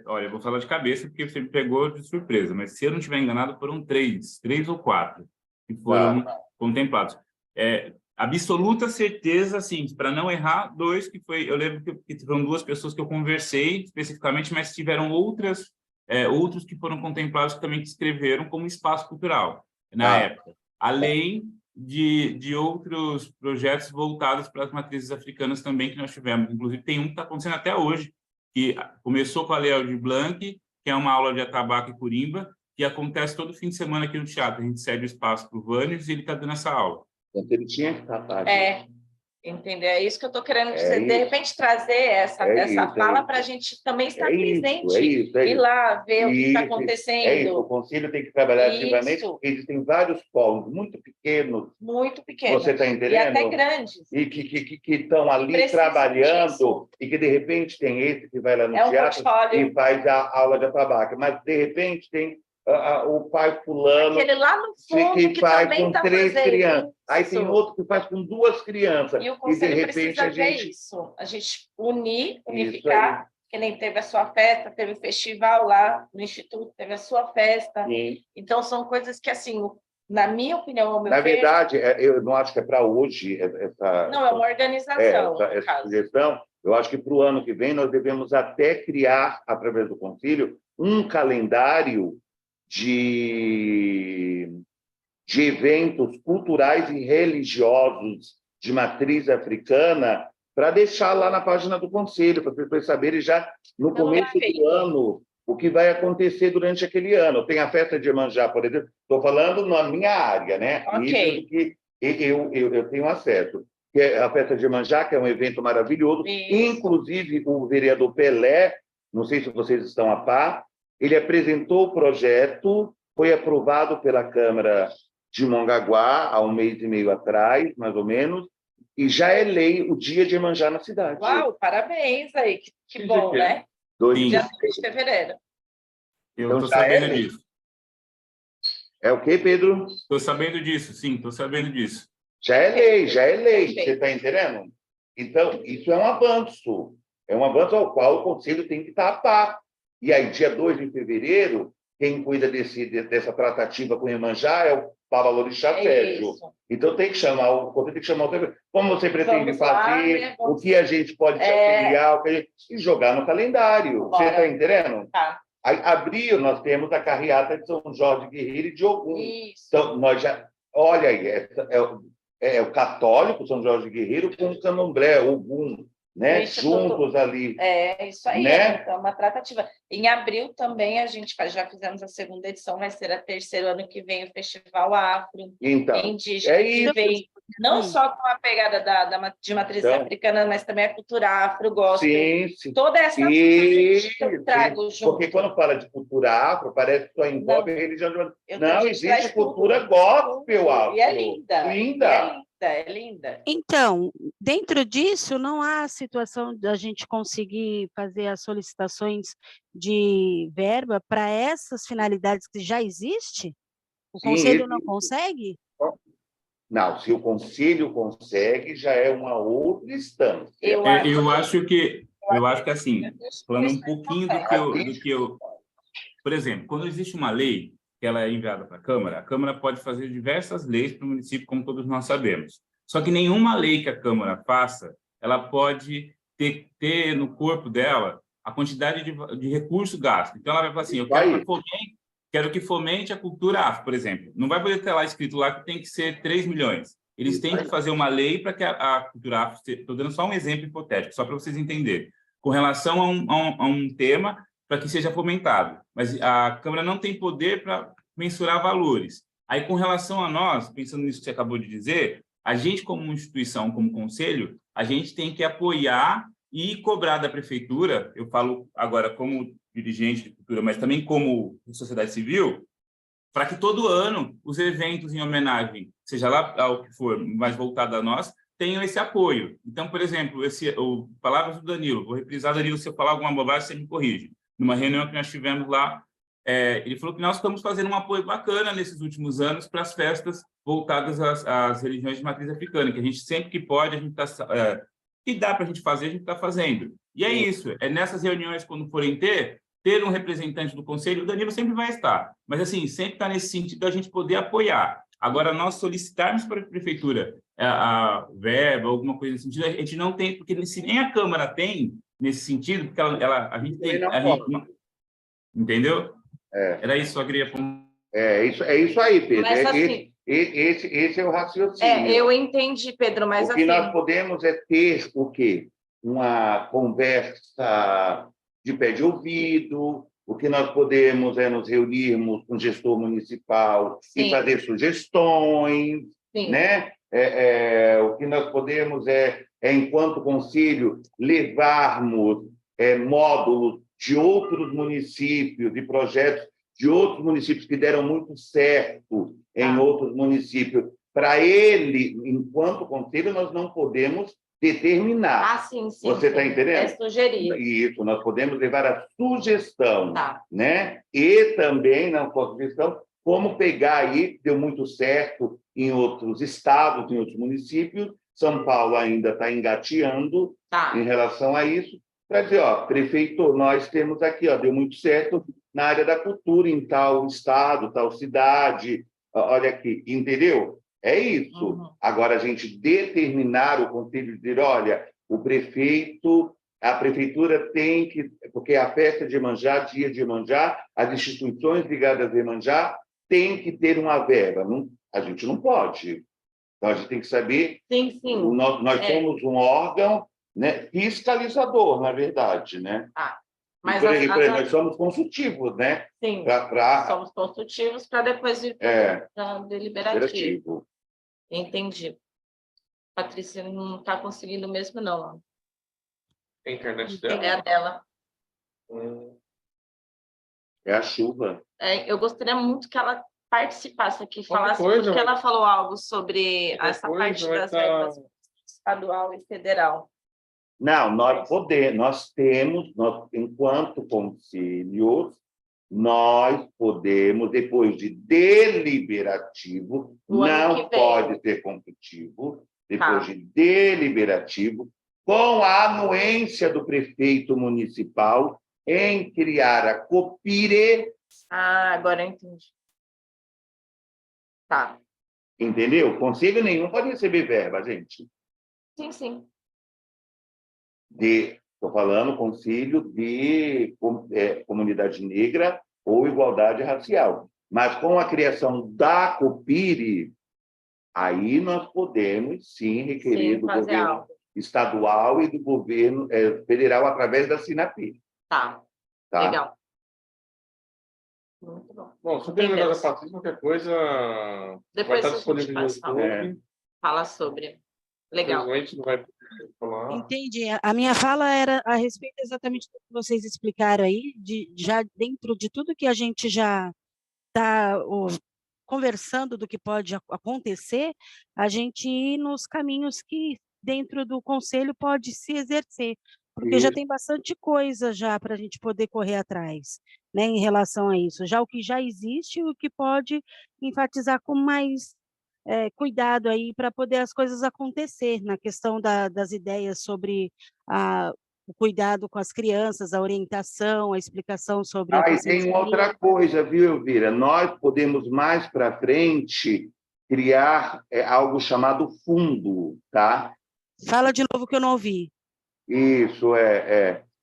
Olha, eu vou falar de cabeça porque você me pegou de surpresa, mas se eu não estiver enganado, foram três ou quatro que foram contemplados. Absoluta certeza, assim, para não errar, 2 que foi, eu lembro que foram 2 pessoas que eu conversei especificamente, mas tiveram outros que foram contemplados que também escreveram como espaço cultural na época, além de outros projetos voltados para as matrizes africanas também que nós tivemos. Inclusive, tem um que está acontecendo até hoje, que começou com a Lei Aldir Blanc, que é uma aula de atabaque e curimba, que acontece todo fim de semana aqui no teatro. A gente cede o espaço para o Vânios e ele está dando essa aula. Então, ele tinha que estar pago. Entendeu? É isso que eu estou querendo dizer. De repente, trazer essa fala para a gente também estar presente. Ir lá, ver o que está acontecendo. O Conselho tem que trabalhar ativamente, porque existem vários polos muito pequenos. Muito pequenos. Você está entendendo? E até grandes. E que estão ali trabalhando, e que, de repente, tem esse que vai lá no teatro e faz a aula de atabaque. Mas, de repente, tem o pai fulano aquele lá no fundo que faz com tá 3 crianças. Isso. Aí tem outro que faz com 2 crianças. E o Conselho de repente precisa ver isso. A gente unificar, que nem teve a sua festa, teve o festival lá no Instituto, teve a sua festa. Sim. Então, são coisas que, assim, na minha opinião, ao meu na verdade, eu não acho que é para hoje não, é uma organização. Essa sugestão. Eu acho que para o ano que vem nós devemos até criar, através do Conselho, um calendário de eventos culturais e religiosos de matriz africana para deixar lá na página do Conselho, para as pessoas saberem já no começo do ano o que vai acontecer durante aquele ano. Tem a festa de Iemanjá, por exemplo, estou falando na minha área, né? Okay. Que eu tenho acesso. Que é a festa de Iemanjá, que é um evento maravilhoso. Isso. Inclusive, o vereador Pelé, não sei se vocês estão a par, ele apresentou o projeto, foi aprovado pela Câmara de Mongaguá há um mês e meio atrás, mais ou menos, e já é lei o Dia de Iemanjá na cidade. Uau, parabéns aí, que Que bom, dia que é? né? Dois Sim. Dia 2 de fevereiro. Eu Então, estou já é sabendo lei. disso. É o quê, Pedro? Estou sabendo disso, sim, estou sabendo disso. Já é lei, já é lei. Perfeito. Você está entendendo? Então, isso é um avanço. É um avanço ao qual o Conselho tem que estar a par. E aí, dia 2 de fevereiro, quem cuida dessa tratativa com o Iemanjá é o Babalorixá Sérgio. Isso. Então, tem que chamar o Conselho, tem que chamar o... Como você pretende Vamos lá, fazer, né? o que a gente pode te auxiliar, o que a gente... e jogar no calendário. Você Bora. está entendendo? Tá. Aí, abril, nós temos a carreata de São Jorge Guerreiro e de Ogum. Isso. Então, nós já... Olha aí, é o católico, São Jorge Guerreiro, com o candomblé, Ogum, né? Juntos ali. É, isso aí, Né? então, uma tratativa. Em abril também a gente já fizemos a segunda edição, vai ser a terceira, ano que vem o Festival Afro, Então, indígena, é que isso. vem não só com a pegada de matriz Então, africana, mas também a cultura afro, gospel. Sim. Toda essa Isso, que eu trago junto. Porque quando fala de cultura afro, parece que só envolve Não. a religião. Eu Não, também existe traz cultura tudo. gospel afro. E é linda. Linda. E é linda, é linda. Então, dentro disso, não há situação da gente conseguir fazer as solicitações de verba para essas finalidades que já existem? O Sim, Conselho não consegue? Não, se o Conselho consegue, já é uma outra instância. Eu Eu acho que assim, falando um pouquinho do que eu... Por exemplo, quando existe uma lei que ela é enviada para a Câmara pode fazer diversas leis para o município, como todos nós sabemos. Só que nenhuma lei que a Câmara faça, ela Pode ter no corpo dela a quantidade de recurso gasto. Então, ela vai falar assim, eu quero que fomente a cultura afro, por exemplo. Não vai poder ter lá escrito lá que tem que ser 3 milhões. Eles têm que fazer uma lei para que a cultura afro... Estou dando só um exemplo hipotético, só para vocês entenderem. Com relação a um tema para que seja fomentado. Mas a Câmara não tem poder para mensurar valores. Aí, com relação a nós, pensando nisso que você acabou de dizer, a gente, como instituição, como conselho, a gente tem que apoiar e cobrar da prefeitura, eu falo agora como dirigente de cultura, mas também como sociedade civil, para que todo ano os eventos em homenagem, seja lá ao que for mais voltado a nós, tenham esse apoio. Então, por exemplo, palavras do Danilo, vou reprisar, Danilo, se eu falar alguma bobagem, você me corrige. Numa reunião que nós tivemos lá, ele falou que nós estamos fazendo um apoio bacana nesses últimos anos para as festas voltadas às religiões de matriz africana, que a gente sempre que pode, a gente está... que dá para a gente fazer, a gente está fazendo. E é isso, é nessas reuniões, quando forem ter um representante do conselho, o Danilo sempre vai estar, mas assim, sempre está nesse sentido da gente poder apoiar. Agora, nós solicitarmos para a prefeitura a verba, alguma coisa nesse sentido, a gente não tem, porque se nem a Câmara tem nesse sentido, porque a gente tem... entendeu? Era isso, só queria... É isso aí, Pedro. Mas, assim, esse é o raciocínio. eu entendi, Pedro, mas o que assim... nós podemos é ter o quê? Uma conversa de pé de ouvido, o que nós podemos é nos reunirmos com o gestor municipal e fazer sugestões, né? O que nós podemos enquanto conselho, levarmos módulos de outros municípios, de projetos de outros municípios que deram muito certo em outros municípios. Para ele, enquanto conselho, nós não podemos determinar. Sim. Você está entendendo? É sugerir. Isso, nós podemos levar a sugestão, né? E também, não só sugestão, como pegar aí, deu muito certo em outros estados, em outros municípios, São Paulo ainda está engateando em relação a isso, para dizer, prefeito, nós temos aqui, deu muito certo na área da cultura, em tal estado, tal cidade, olha aqui, entendeu? É isso. Agora, a gente determinar o conselho, dizer, olha, a prefeitura tem que, porque a festa de Iemanjá, dia de Iemanjá, as instituições ligadas a Iemanjá têm que ter uma verba. A gente não pode. Então, a gente tem que saber... Sim. Nós somos um órgão, né, fiscalizador, na verdade, né? Mas nós somos consultivos, né? Sim, somos consultivos para depois ir para deliberativo. Entendi. Patrícia não está conseguindo mesmo, não. A internet dela? É a dela. É a chuva. Eu gostaria muito que ela participasse aqui, Qualquer falasse, coisa, porque vai- ela falou algo sobre Qualquer essa coisa parte vai das tá- verbas estadual e federal. Não, nós temos, enquanto concílios, nós podemos, depois de deliberativo, O ano não que vem. pode ser conclutivo, depois Tá. de deliberativo, com a anuência do prefeito municipal em criar a COPIRE, Ah, agora eu entendi. Tá. entendeu? Conselho nenhum pode receber verba, gente. Sim, sim. Estou falando conselho de comunidade negra ou igualdade racial. Mas com a criação da COPIRE, aí nós podemos sim requerer Sim, do fazer governo algo. estadual e do governo federal através da SINAPI. Tá. Tá? Legal. Muito bom. Bom, sobre o negócio Entendemos. da Patrícia, qualquer coisa vai Depois estar a gente disponível no passa. YouTube. Fala sobre. Legal. Infelizmente não vai falar. Entendi. A minha fala era a respeito exatamente do que vocês explicaram aí, já dentro de tudo que a gente já está conversando do que pode acontecer, a gente ir nos caminhos que dentro do conselho pode se exercer, porque já Isso. tem bastante coisa já para a gente poder correr atrás, né, em relação a isso. Já o que já existe e o que pode enfatizar com mais cuidado aí para poder as coisas acontecer na questão das ideias sobre o cuidado com as crianças, a orientação, a explicação sobre a E tem outra coisa, viu, Elvira? Nós podemos mais para frente criar algo chamado fundo, tá? Fala de novo que eu não ouvi. Isso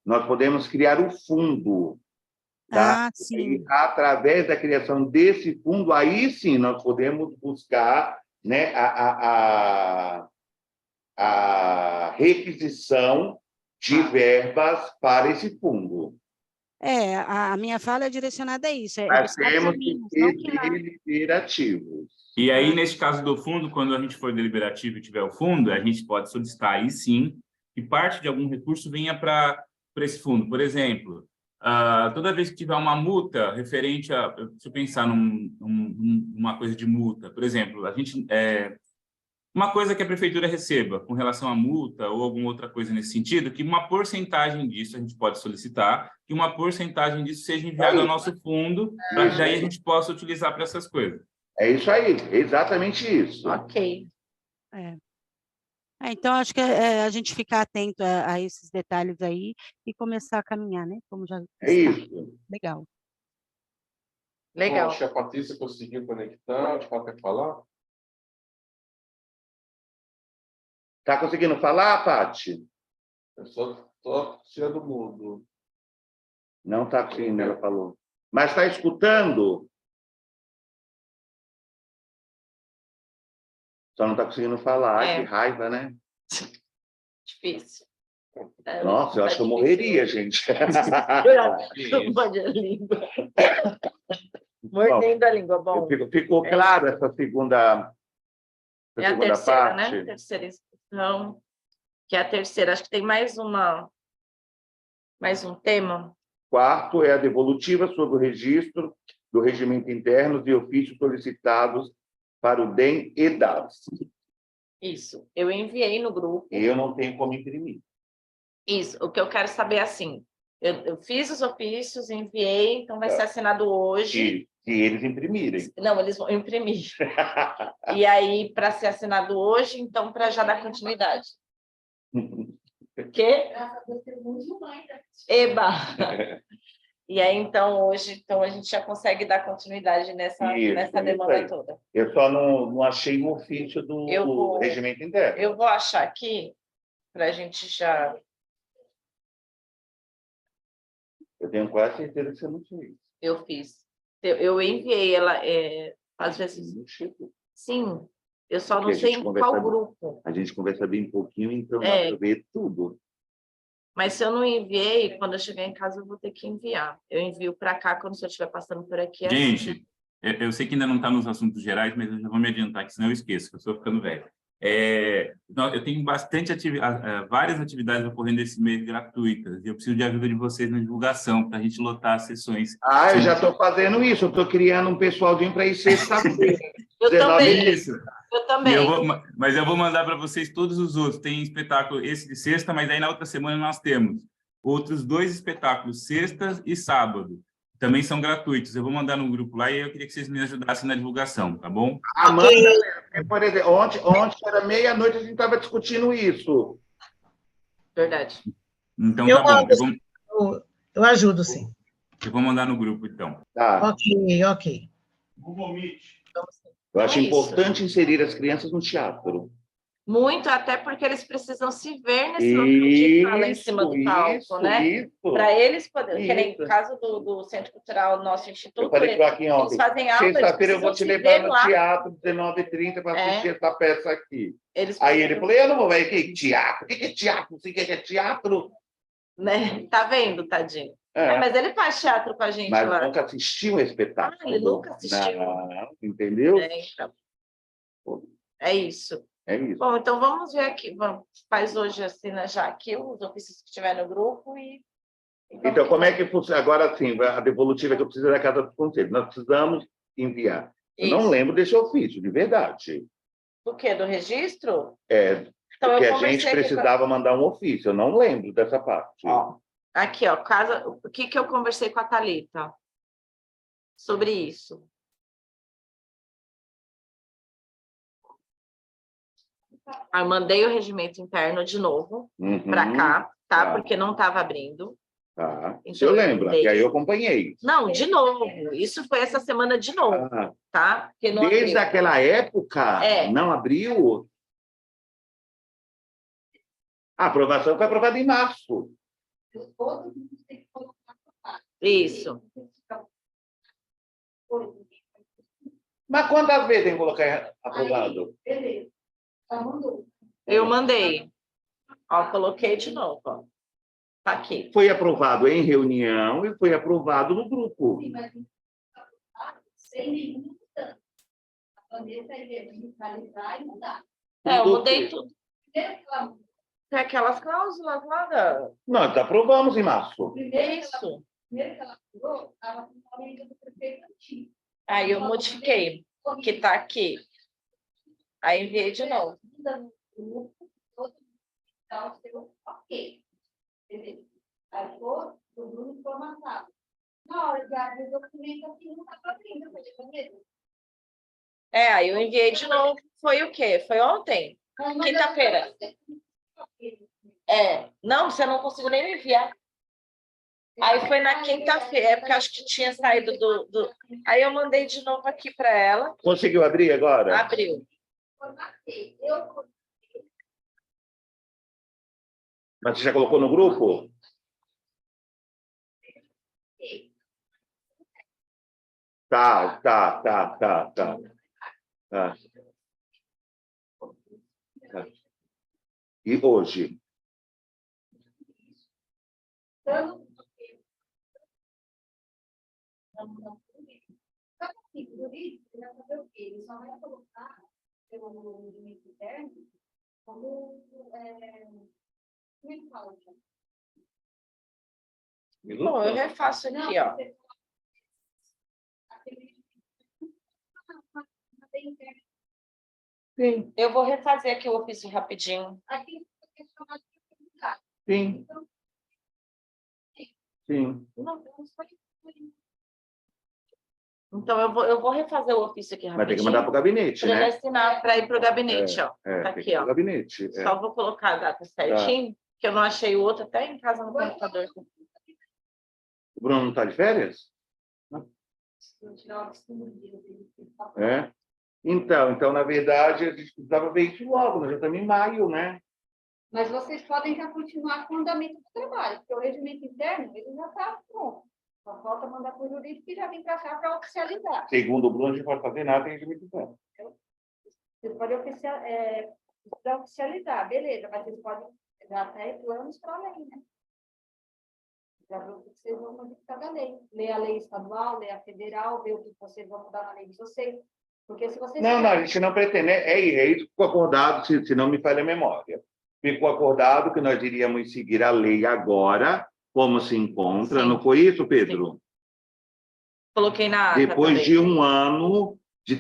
nós podemos criar o fundo, tá? Ah, sim. E através da criação desse fundo, aí sim nós podemos buscar, né, a requisição de verbas para esse fundo. A minha fala é direcionada a isso, é Mas buscar temos caminhos, que não ser que lá... deliberativos. E aí, nesse caso do fundo, quando a gente for deliberativo e tiver o fundo, a gente pode solicitar aí sim que parte de algum recurso venha para esse fundo. Por exemplo, toda vez que tiver uma multa referente a... Deixa eu pensar numa coisa de multa. Por exemplo, a gente... uma coisa que a prefeitura receba com relação à multa ou alguma outra coisa nesse sentido, que uma porcentagem disso a gente pode solicitar, que uma porcentagem disso seja enviada ao nosso fundo, para que daí a gente possa utilizar para essas coisas. É isso aí, exatamente isso. Ok. Então, acho que a gente ficar atento a esses detalhes aí e começar a caminhar, né? Como já É isso. Legal. Legal. Bom, acho que a Patrícia conseguiu conectar, acho que ela quer falar. Está conseguindo falar, Paty? Eu só estou tirando o mudo. Não está conseguindo, ela falou. Mas está escutando? Só não está conseguindo falar. Ai, que raiva, né? Difícil. Nossa, eu acho que eu morreria, gente. Morde a língua. Mordendo a língua, bom. Ficou claro essa segunda É a segunda terceira, parte? né? Terceira inscrição. Que é a terceira. Acho que tem mais um tema. Quarto é a devolutiva sobre o registro do regimento interno e ofícios solicitados para o DEM e DAS. Isso. Eu enviei no grupo. Eu não tenho como imprimir. Isso. O que eu quero saber é assim, eu fiz os ofícios, enviei, então vai ser assinado hoje. Se eles imprimirem. Não, eles vão imprimir. E aí, para ser assinado hoje, então, para já dar continuidade. Quê? Eba! E aí, então, hoje a gente já consegue dar continuidade nessa demanda toda. Eu só não achei o ofício do regimento interno. Eu vou achar aqui, para a gente já... Eu tenho quase certeza que você não fez. Eu fiz. Eu enviei ela, às vezes... Sim, eu só não sei em qual grupo. A gente conversa bem pouquinho, então dá para ver tudo. Mas se eu não enviei, quando eu chegar em casa, eu vou ter que enviar. Eu envio para cá, quando eu estiver passando por aqui. Gente, eu sei que ainda não está nos assuntos gerais, mas eu já vou me adiantar, que senão eu esqueço, que eu estou ficando velho. Eu tenho várias atividades ocorrendo esse mês gratuitas, e eu preciso de ajuda de vocês na divulgação, para a gente lotar as sessões. Eu já estou fazendo isso, eu estou criando um pessoalzinho para ir sexta-feira. Eu também. Isso. Eu também. Mas eu vou mandar para vocês todos os outros. Tem espetáculo esse de sexta, mas aí na outra semana nós temos outros 2 espetáculos, sexta e sábado. Também são gratuitos. Eu vou mandar no grupo lá e eu queria que vocês me ajudassem na divulgação, tá bom? Amanda, por exemplo, ontem era meia-noite, a gente estava discutindo isso. Verdade. Então, tá bom. Eu ajudo, sim. Eu vou mandar no grupo, então. Tá. Ok. Google Meet. Eu acho É importante inserir as crianças no teatro. Muito, até porque eles precisam se ver nesse local de fala em cima do palco, né? Para eles poderem, que nem no caso do Centro Cultural, nosso instituto, eu falei para aqui ontem, eles fazem aula, sexta-feira eu vou te levar no teatro, 19h30, para assistir essa peça aqui. Aí ele falou, eu não vou ver que teatro, o que é teatro? Você quer teatro? Né? Tá vendo, tadinho? Mas ele faz teatro com a gente mas lá. Nunca assistiu um espetáculo. Ele nunca assistiu. Não, entendeu? Então. É isso. É isso. Bom, então vamos ver aqui. Faz hoje, assina já aqui os ofícios que tiver no grupo e... Então, como é que funciona? Agora, sim, a devolutiva que eu preciso da Casa do Conselho. Nós precisamos enviar. Eu não lembro desse ofício, de verdade. Do quê? Do registro? Então, porque a gente precisava mandar um ofício. Eu não lembro dessa parte. Aqui, o que eu conversei com a Thalita sobre isso. Eu mandei o regimento interno de novo para cá, tá? Porque não estava abrindo. Tá. Então, eu lembro, que aí eu acompanhei. Não, de novo. Isso foi essa semana de novo, tá? Porque não desde abriu. aquela época, não abriu? A aprovação foi aprovada em março. Isso. Mas quantas vezes tem que colocar aprovado? Beleza. Eu mandei. Coloquei de novo. Tá aqui. Foi aprovado em reunião e foi aprovado no grupo. Sim, mas sem nenhuma mudança. A Vanessa ia digitalizar e mudar. Eu mudei tudo. Tem aquelas cláusulas lá Nós aprovamos em março. Isso. Primeiro que ela aprovou, estava com a medida do prefeito antigo. Aí eu modifiquei, que está aqui. Aí enviei de novo. Ok. Beleza. Aí foi, o Bruno foi marcado. Na hora de abrir o documento aqui, não está abrindo. Aí eu enviei de novo. Foi o quê? Foi ontem? Quinta-feira. Não, você não conseguiu nem me enviar. Aí foi na quinta-feira, porque acho que tinha saído do... Aí eu mandei de novo aqui para ela. Conseguiu abrir agora? Abriu. Mas você já colocou no grupo? Tá. E hoje? Ele só vai colocar pelo movimento interno como Bom, eu refaço aqui, ó. Sim. Eu vou refazer aqui o ofício rapidinho. Sim. Sim. Então, eu vou refazer o ofício aqui rapidinho. Vai ter que mandar para o gabinete, para ele assinar, para ir para o gabinete, ó. Tá aqui, ó. Gabinete. Só vou colocar a data certinho, que eu não achei o outro até em casa no computador. O Bruno não está de férias? Então, na verdade, a gente precisava ver isso logo, nós já estamos em maio, né? Mas vocês podem já continuar com o andamento do trabalho, porque o regimento interno ele já está pronto. Só falta mandar para o jurídico e já vem para cá para oficializar. Segundo o Bruno, a gente não pode fazer nada em regimento interno. Vocês podem oficializar, beleza, mas vocês podem dar até planos para a lei, né? Já viu o que vocês vão modificar da lei. Ler a lei estadual, ler a federal, ver o que vocês vão mudar na lei de vocês. Porque se vocês... Não, a gente não pretende. É isso que ficou acordado, se não me falha a memória. Ficou acordado que nós iríamos seguir a lei agora, como se encontra. Sim. Não foi isso, Pedro? Coloquei na ata Depois também. de um ano de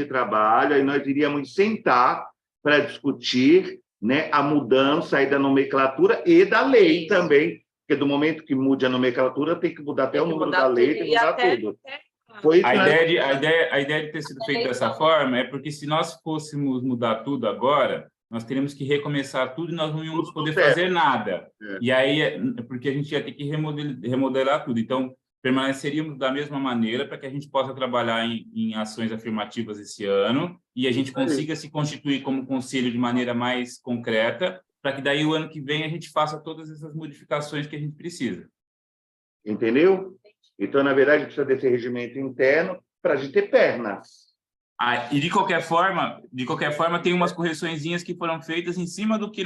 trabalho, aí nós iríamos sentar para discutir, né, a mudança aí da nomenclatura e da lei também, porque do momento que mude a nomenclatura, tem que mudar até o número da lei, tem que mudar tudo. Foi isso, A né? ideia de ter sido feito dessa forma é porque se nós fôssemos mudar tudo agora, nós teríamos que recomeçar tudo e nós não íamos poder fazer nada. E aí, porque a gente ia ter que remodelar tudo. Então, permaneceríamos da mesma maneira para que a gente possa trabalhar em ações afirmativas esse ano e a gente consiga se constituir como conselho de maneira mais concreta, para que daí o ano que vem a gente faça todas essas modificações que a gente precisa. Entendeu? Então, na verdade, precisa desse regimento interno para a gente ter pernas. E de qualquer forma, tem umas correçõezinhas que foram feitas em cima do que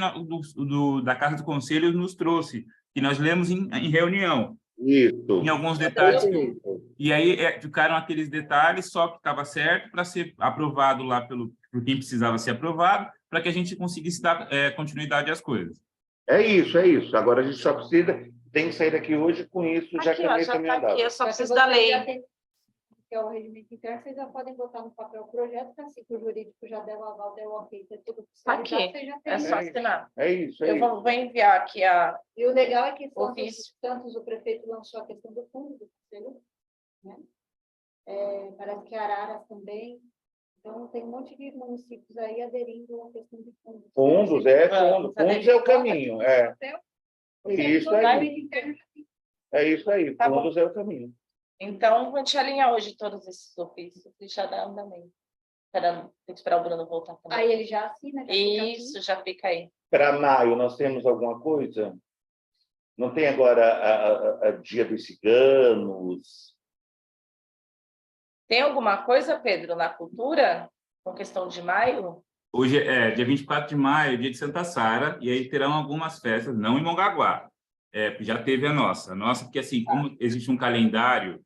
da Casa do Conselho nos trouxe, que nós lemos em reunião. Isso. Em alguns detalhes. E aí ficaram aqueles detalhes só que estava certo para ser aprovado lá por quem precisava ser aprovado, para que a gente conseguisse dar continuidade às coisas. É isso. Agora a gente só precisa... Tem que sair daqui hoje com isso, já que a lei também andava. Eu só preciso da lei. Que é o regimento interno, vocês já podem botar no papel o projeto, que assim que o jurídico já der o aval, der o ok, ter tudo Aqui, é só assinar. É isso. Eu vou enviar aqui a... E o legal é que Ofício. o prefeito lançou a questão do fundo do conselho, né? Parece que Araras também. Então, tem um monte de municípios aí aderindo à questão de fundos. Fundos é o caminho. Isso aí. É isso aí. Tá fundos é o caminho. Então, a gente alinha hoje todos esses ofícios e já dá andamento. Tem que esperar o Bruno voltar também. Aí ele já assina? Isso, já fica aí. Para maio, nós temos alguma coisa? Não tem agora a Dia dos Ciganos? Tem alguma coisa, Pedro, na cultura? Com questão de maio? Hoje é dia 24 de maio, dia de Santa Sara, e aí terão algumas festas, não em Mongaguá. Já teve a nossa. Porque assim, como existe um calendário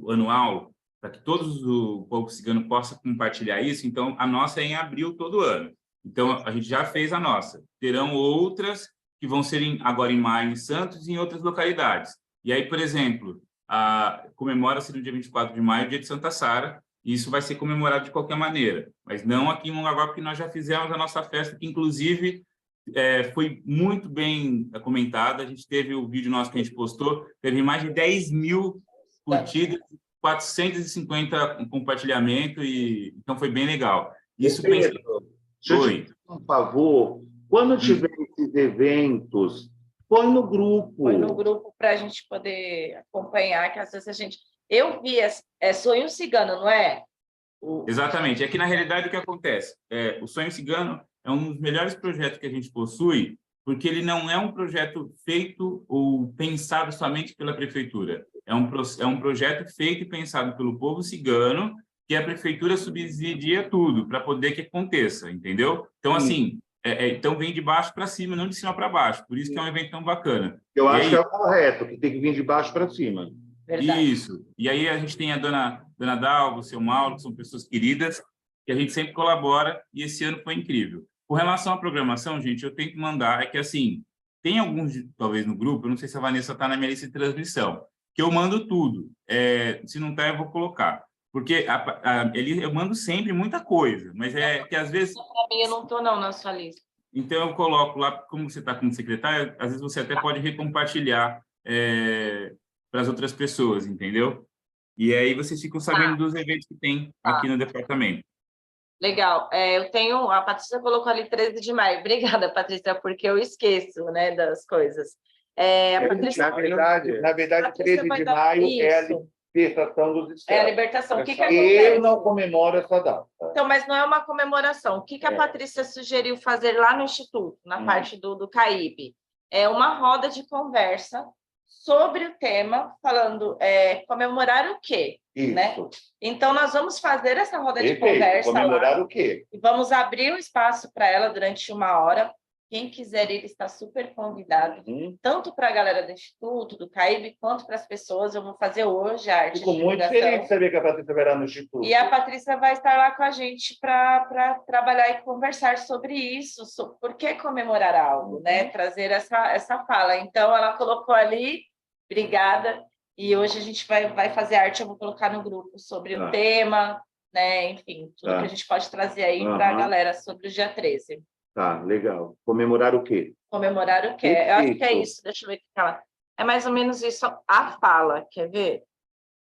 anual, para que todos o povo cigano possa compartilhar isso, então a nossa é em abril todo ano. Então, a gente já fez a nossa. Terão outras que vão ser agora em maio em Santos e em outras localidades. E aí, por exemplo, comemora-se no dia 24 de maio, dia de Santa Sara, e isso vai ser comemorado de qualquer maneira, mas não aqui em Mongaguá, porque nós já fizemos a nossa festa, que inclusive foi muito bem comentada. A gente teve o vídeo nosso que a gente postou, teve mais de 10 mil curtidas, 450 compartilhamentos, então foi bem legal. Isso Pedro, deixa eu te pedir um favor, quando tiver esses eventos, põe no grupo. Põe no grupo para a gente poder acompanhar, que às vezes a gente... Eu vi, Sonho Cigano, não é? Exatamente. Aqui, na realidade, o que acontece? O Sonho Cigano é um dos melhores projetos que a gente possui, porque ele não é um projeto feito ou pensado somente pela prefeitura. É um projeto feito e pensado pelo povo cigano, que a prefeitura subsidia tudo para poder que aconteça, entendeu? Então, assim, então vem de baixo para cima, não de cima para baixo. Por isso que é um evento tão bacana. Eu acho que é o correto, que tem que vir de baixo para cima. Verdade. Isso. E aí a gente tem a dona Dalva, o seu Mauro, que são pessoas queridas, que a gente sempre colabora, e esse ano foi incrível. Com relação à programação, gente, eu tenho que mandar, que assim, tem alguns, talvez no grupo, eu não sei se a Vanessa está na minha lista de transmissão, que eu mando tudo. Se não está, eu vou colocar. Porque eu mando sempre muita coisa, mas que às vezes... Para mim, eu não estou não na sua lista. Então, eu coloco lá, como você está como secretária, às vezes você até pode recompartilhar para as outras pessoas, entendeu? E aí vocês ficam sabendo dos eventos que tem aqui no departamento. Legal. Eu tenho... A Patrícia colocou ali 13 de maio. Obrigada, Patrícia, porque eu esqueço, né, das coisas. Patrícia, Na verdade, 13 de maio é a libertação dos escravos. É a libertação. O que acontece? Eu não comemoro essa data. Então, mas não é uma comemoração. O que a Patrícia sugeriu fazer lá no Instituto, na parte do CAIB? É uma roda de conversa sobre o tema, falando comemorar o quê? Isso. Né? Então, nós vamos fazer essa roda de conversa comemorar lá, o quê? e vamos abrir um espaço para ela durante 1 hora, Quem quiser ir está super convidado, tanto para a galera do Instituto, do CAIB, quanto para as pessoas. Eu vou fazer hoje a arte Fico de muito divulgação. feliz de saber que a Patrícia vai lá no Instituto. E a Patrícia vai estar lá com a gente para trabalhar e conversar sobre isso, sobre por que comemorar algo, né? Trazer essa fala. Então, ela colocou ali, obrigada, e hoje a gente vai fazer arte, eu vou colocar no grupo sobre o tema, né? Enfim, tudo que a gente pode trazer aí para a galera sobre o dia 13. Tá, legal. Comemorar o quê? Comemorar o quê? Eu acho que é isso, deixa eu ver o que ela... É mais ou menos isso, a fala, quer ver?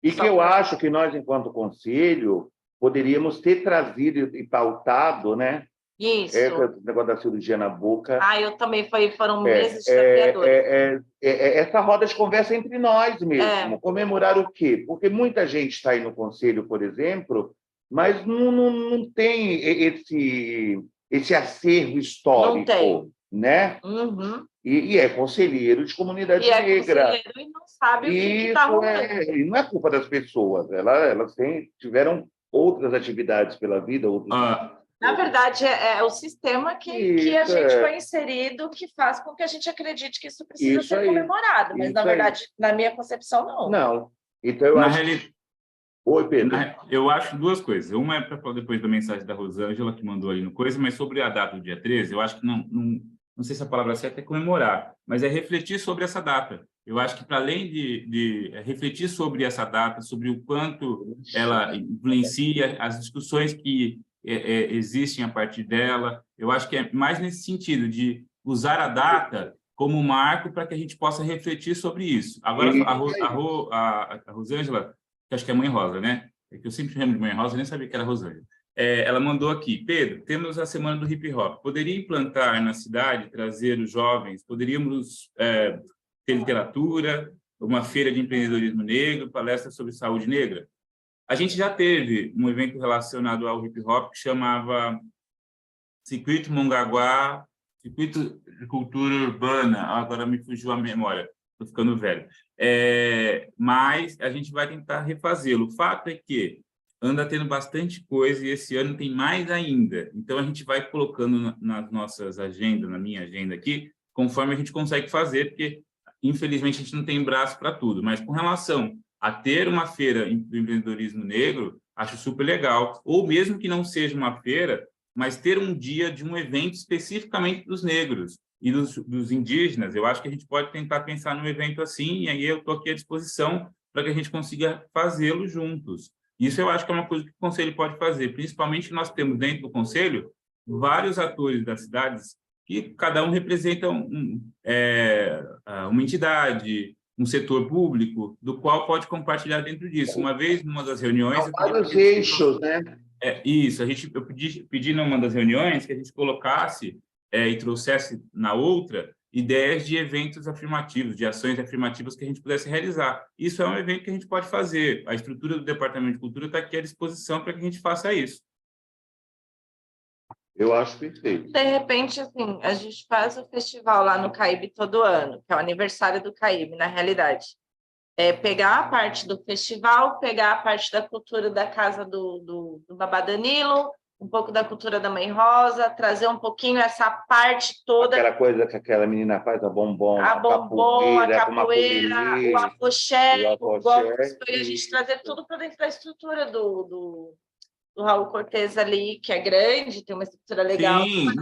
E que eu acho que nós, enquanto conselho, poderíamos ter trazido e pautado, né? Isso. O negócio da cirurgia na boca. Eu também, foram meses desafiadores. Essa roda de conversa entre nós mesmo. Comemorar o quê? Porque muita gente está aí no conselho, por exemplo, mas não tem esse acervo histórico, né? E é conselheiro de comunidade negra. Conselheiro e não sabe o que está rolando. E não é culpa das pessoas. Elas tiveram outras atividades pela vida. Na verdade, é o sistema que a gente foi inserido que faz com que a gente acredite que isso precisa ser comemorado. Mas, na verdade, na minha concepção, não. Não. Então, eu acho... Oi, Pedro. Eu acho duas coisas. Uma é para falar depois da mensagem da Rosângela, que mandou ali no coisa, mas sobre a data do dia 13, eu acho que não sei se a palavra certa é comemorar, mas é refletir sobre essa data. Eu acho que, para além de refletir sobre essa data, sobre o quanto ela influencia as discussões que existem a partir dela, eu acho que é mais nesse sentido, de usar a data como marco para que a gente possa refletir sobre isso. Agora, a Rosângela, que acho que é Mãe Rosa, né? É que eu sempre chamo de Mãe Rosa, eu nem sabia que era Rosângela. Ela mandou aqui: Pedro, temos a Semana do Hip Hop. Poderia implantar na cidade, trazer os jovens? Poderíamos ter literatura, uma feira de empreendedorismo negro, palestra sobre saúde negra? A gente já teve um evento relacionado ao hip hop que chamava Circuito Mongaguá, Circuito de Cultura Urbana. Agora me fugiu a memória, estou ficando velho. Mas a gente vai tentar refazê-lo. O fato é que anda tendo bastante coisa e esse ano tem mais ainda. Então, a gente vai colocando nas nossas agendas, na minha agenda aqui, conforme a gente consegue fazer, porque, infelizmente, a gente não tem braço para tudo. Mas, com relação a ter uma feira do empreendedorismo negro, acho super legal. Ou mesmo que não seja uma feira, mas ter um dia de um evento especificamente dos negros e dos indígenas. Eu acho que a gente pode tentar pensar num evento assim, e aí eu estou aqui à disposição para que a gente consiga fazê-lo juntos. Isso eu acho que é uma coisa que o Conselho pode fazer, principalmente que nós temos dentro do Conselho vários atores das cidades que cada um representa uma entidade, um setor público, do qual pode compartilhar dentro disso. Uma vez, numa das reuniões... Vários eixos, né? Isso, eu pedi numa das reuniões que a gente colocasse e trouxesse na outra ideias de eventos afirmativos, de ações afirmativas que a gente pudesse realizar. Isso é um evento que a gente pode fazer. A estrutura do Departamento de Cultura está aqui à disposição para que a gente faça isso. Eu acho perfeito. De repente, assim, a gente faz o festival lá no CAIB todo ano, que é o aniversário do CAIB, na realidade. Pegar a parte do festival, pegar a parte da cultura da casa do Babá Danilo, um pouco da cultura da Mãe Rosa, trazer um pouquinho essa parte toda. Aquela coisa que aquela menina faz, a bombom, a capoeira, o afoxé, o golpe, e a gente trazer tudo para dentro da estrutura do Raul Cortez ali, que é grande, tem uma estrutura legal. Sim,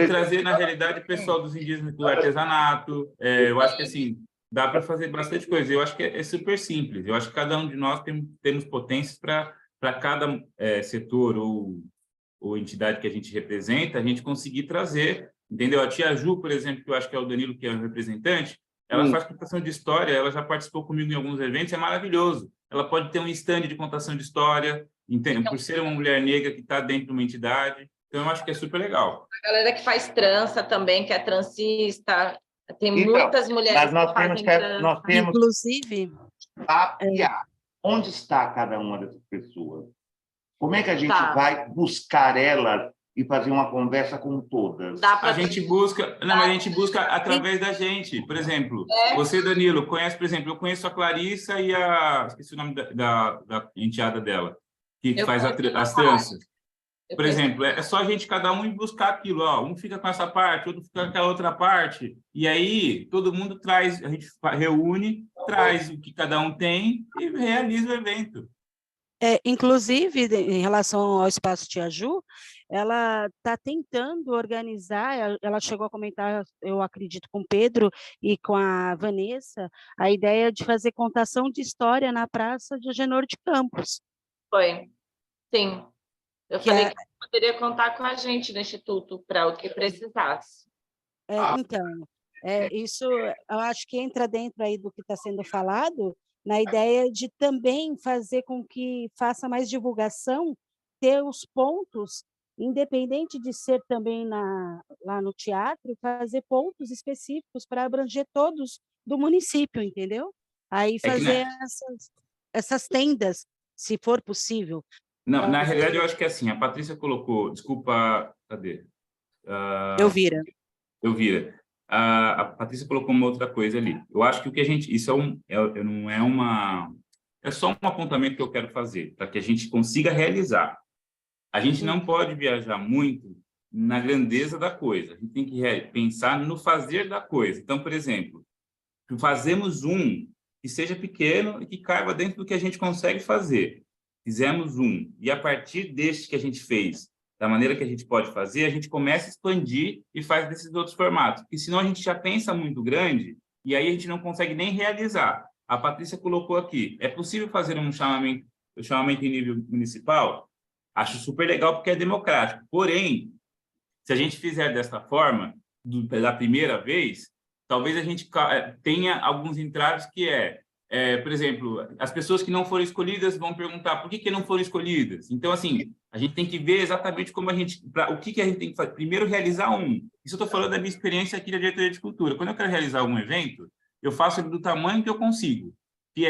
trazer, na realidade, o pessoal dos indígenas do artesanato. Eu acho que, assim, dá para fazer bastante coisa. Eu acho que é super simples. Eu acho que cada um de nós temos potências para cada setor ou entidade que a gente representa, a gente conseguir trazer, entendeu? A tia Ju, por exemplo, que eu acho que é o Danilo, que é o representante, ela faz contação de história, ela já participou comigo em alguns eventos, é maravilhoso. Ela pode ter um stand de contação de história, entende? Por ser uma mulher negra que está dentro de uma entidade. Então, eu acho que é super legal. A galera que faz trança também, que é transista, tem muitas mulheres que fazem trança. Nós temos, inclusive, onde está cada uma dessas pessoas? Como é que a gente vai buscar elas e fazer uma conversa com todas? A gente busca através da gente. Por exemplo, você, Danilo, conhece, por exemplo, eu conheço a Clarissa e esqueci o nome da enteada dela, que faz as tranças. Eu Por penso- exemplo, é só a gente, cada um, ir buscar aquilo, ó, um fica com essa parte, outro fica com aquela outra parte, e aí todo mundo traz, a gente reúne, traz o que cada um tem e realiza o evento. Inclusive, em relação ao Espaço Tia Ju, ela está tentando organizar, ela chegou a comentar, eu acredito, com o Pedro e com a Vanessa, a ideia de fazer contação de história na Praça de Agenor de Campos. Foi, sim. Eu Que falei é- que poderia contar com a gente no Instituto para o que precisasse. Então, isso eu acho que entra dentro aí do que está sendo falado, na ideia de também fazer com que faça mais divulgação, ter os pontos, independente de ser também lá no teatro, fazer pontos específicos para abranger todos do município, entendeu? Aí É que, fazer né? essas tendas, se for possível. Não, na realidade, eu acho que é assim, a Patrícia colocou, desculpa, cadê? Elvira. Elvira, a Patrícia colocou uma outra coisa ali. Eu acho que o que a gente, isso não é é só um apontamento que eu quero fazer, para que a gente consiga realizar. A gente não pode viajar muito na grandeza da coisa, a gente tem que pensar no fazer da coisa. Então, por exemplo, fazemos um que seja pequeno e que caiba dentro do que a gente consegue fazer. Fizemos um, e a partir deste que a gente fez, da maneira que a gente pode fazer, a gente começa a expandir e faz desses outros formatos. Porque senão a gente já pensa muito grande e aí a gente não consegue nem realizar. A Patrícia colocou aqui, é possível fazer um chamamento em nível municipal? Acho super legal porque é democrático. Porém, se a gente fizer dessa forma, da primeira vez, talvez a gente tenha alguns entraves que por exemplo, as pessoas que não foram escolhidas vão perguntar por que não foram escolhidas. Então, assim, a gente tem que ver exatamente como o que a gente tem que fazer. Primeiro, realizar um. Isso eu estou falando da minha experiência aqui da diretoria de cultura. Quando eu quero realizar algum evento, eu faço ele do tamanho que eu consigo, que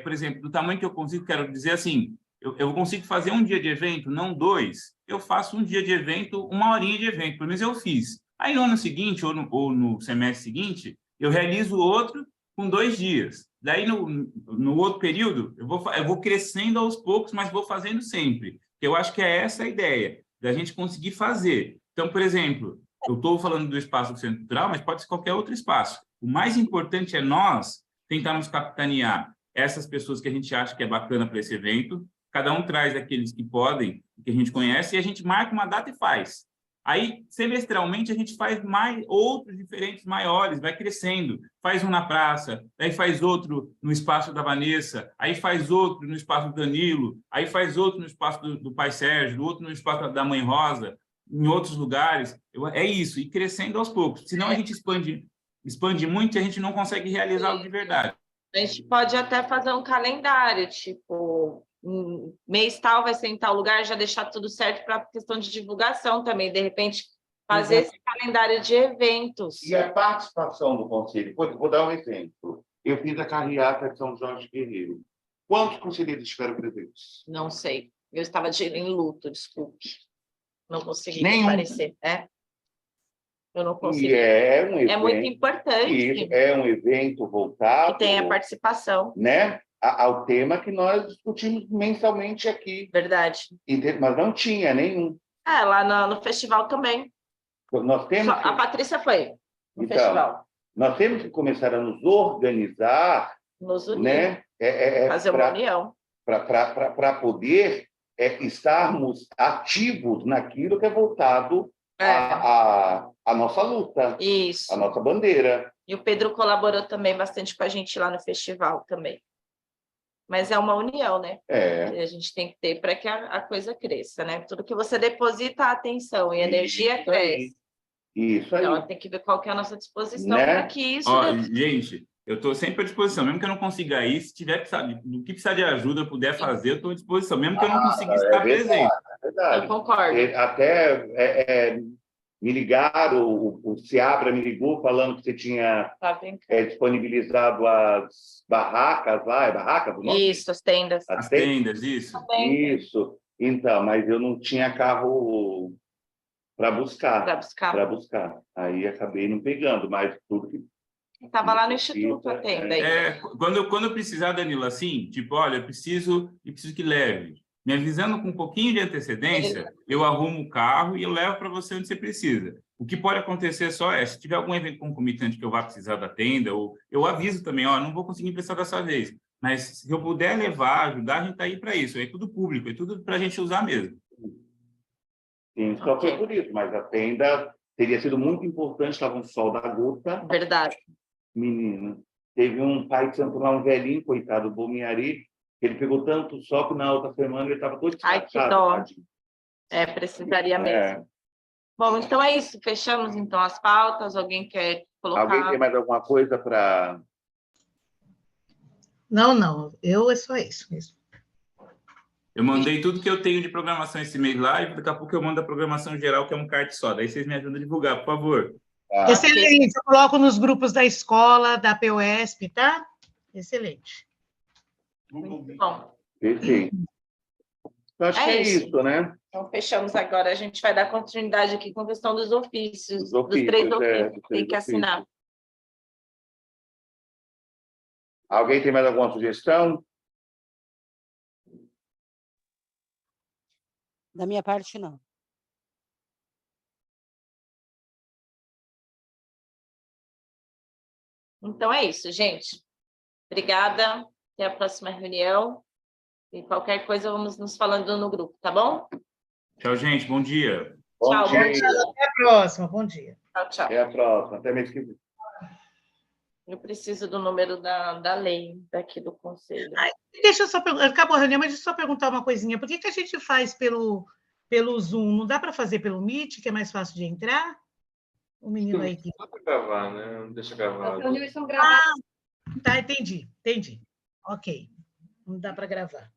por exemplo, do tamanho que eu consigo, quero dizer assim, eu consigo fazer um dia de evento, não 2, eu faço um dia de evento, 1 horinha de evento, pelo menos eu fiz. Aí no ano seguinte, ou no semestre seguinte, eu realizo outro com 2 dias. Daí, no outro período, eu vou crescendo aos poucos, mas vou fazendo sempre. Eu acho que é essa a ideia, da gente conseguir fazer. Então, por exemplo, eu estou falando do espaço do Centro Cultural, mas pode ser qualquer outro espaço. O mais importante é nós tentarmos capitanear essas pessoas que a gente acha que é bacana para esse evento, cada um traz aqueles que podem, que a gente conhece, e a gente marca uma data e faz. Aí, semestralmente, a gente faz outros diferentes maiores, vai crescendo. Faz um na praça, aí faz outro no espaço da Vanessa, aí faz outro no espaço do Danilo, aí faz outro no espaço do Pai Sérgio, outro no espaço da Mãe Rosa, em outros lugares. É isso, e crescendo aos poucos. Senão a gente expande muito e a gente não consegue realizá-lo de verdade. A gente pode até fazer um calendário, tipo, mês tal vai ser em tal lugar, já deixar tudo certo para questão de divulgação também, de repente fazer esse calendário de eventos. E a participação do conselho, vou dar um exemplo. Eu fiz a carreata de São Jorge Guerreiro. Quantos conselheiros estiveram presentes? Não sei, eu estava em luto, desculpe. Não consegui Nenhum. comparecer. Eu não consegui. E é um evento, muito importante. Isso, é um evento voltado... Que tenha participação. Né? Ao tema que nós discutimos mensalmente aqui. Verdade. Mas não tinha nenhum. Lá no festival também. Nós temos A Patrícia foi no então, festival. Nós temos que começar a nos organizar, nos unir, né? fazer uma união. Para poder estarmos ativos naquilo que é voltado à nossa luta, Isso. à nossa bandeira. E o Pedro colaborou também bastante com a gente lá no festival também. Mas é uma união, né? Que a gente tem que ter para que a coisa cresça, né? Tudo que você deposita atenção e energia cresce. Isso aí. Então, tem que ver qual que é a nossa disposição para que isso... Gente, eu estou sempre à disposição, mesmo que eu não consiga ir, se tiver do que precisar de ajuda, eu puder fazer, eu estou à disposição, mesmo que eu não consiga estar presente. É verdade. Eu concordo. Até me ligaram, o Seabra me ligou falando que você tinha disponibilizado as barracas lá, barracas? Isso, as tendas. As tendas, isso. Isso. Então, mas eu não tinha carro para buscar. Aí acabei não pegando, mas tudo que... Estava lá no Instituto a tenda. Quando eu precisar, Danilo, assim, tipo, olha, eu preciso que leve. Me avisando com um pouquinho de antecedência, eu arrumo o carro e eu levo para você onde você precisa. O que pode acontecer só é, se tiver algum evento concomitante que eu vá precisar da tenda, ou eu aviso também, ó, não vou conseguir emprestar dessa vez. Mas se eu puder levar, ajudar, a gente está aí para isso. É tudo público, é tudo para a gente usar mesmo. Sim, só foi por isso, mas a tenda teria sido muito importante, estava um sol da gota. Verdade. Menino, teve um pai de santo lá, um velhinho, coitado, do Bomiari, ele pegou tanto sol que na outra semana ele estava todo Ai, que descascado, dó. tadinho. Precisaria mesmo. Bom, então é isso. Fechamos, então, as pautas. Alguém quer colocar? Alguém tem mais alguma coisa para... Não. É só isso mesmo. Eu mandei tudo que eu tenho de programação esse mês lá e daqui a pouco eu mando a programação geral, que é um card só. Daí vocês me ajudam a divulgar, por favor. Excelente. Eu coloco nos grupos da escola, da POSP, tá? Excelente. Muito bom. Perfeito. Eu acho que é isso, né? Então, fechamos agora. A gente vai dar continuidade aqui com a questão dos ofícios, dos 3 ofícios que tem que assinar. Alguém tem mais alguma sugestão? Da minha parte, não. Então é isso, gente. Obrigada. Até a próxima reunião. E qualquer coisa, vamos nos falando no grupo, tá bom? Tchau, gente. Bom dia. Bom dia. Até a próxima. Bom dia. Tchau. Até a próxima. Até mês que vem. Eu preciso do número da lei daqui do conselho. Deixa eu só perguntar. Acabou a reunião, mas deixa eu só perguntar uma coisinha. Por que a gente faz pelo Zoom? Não dá para fazer pelo Meet, que é mais fácil de entrar? O menino aí que... Dá para gravar, né? Não deixa gravar. As reuniões são gravadas. Tá, entendi. Ok. Não dá para gravar.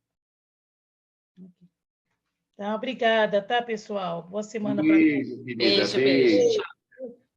Então, obrigada, tá, pessoal? Boa semana para todos. Beijo, querida. Beijo. Tchau.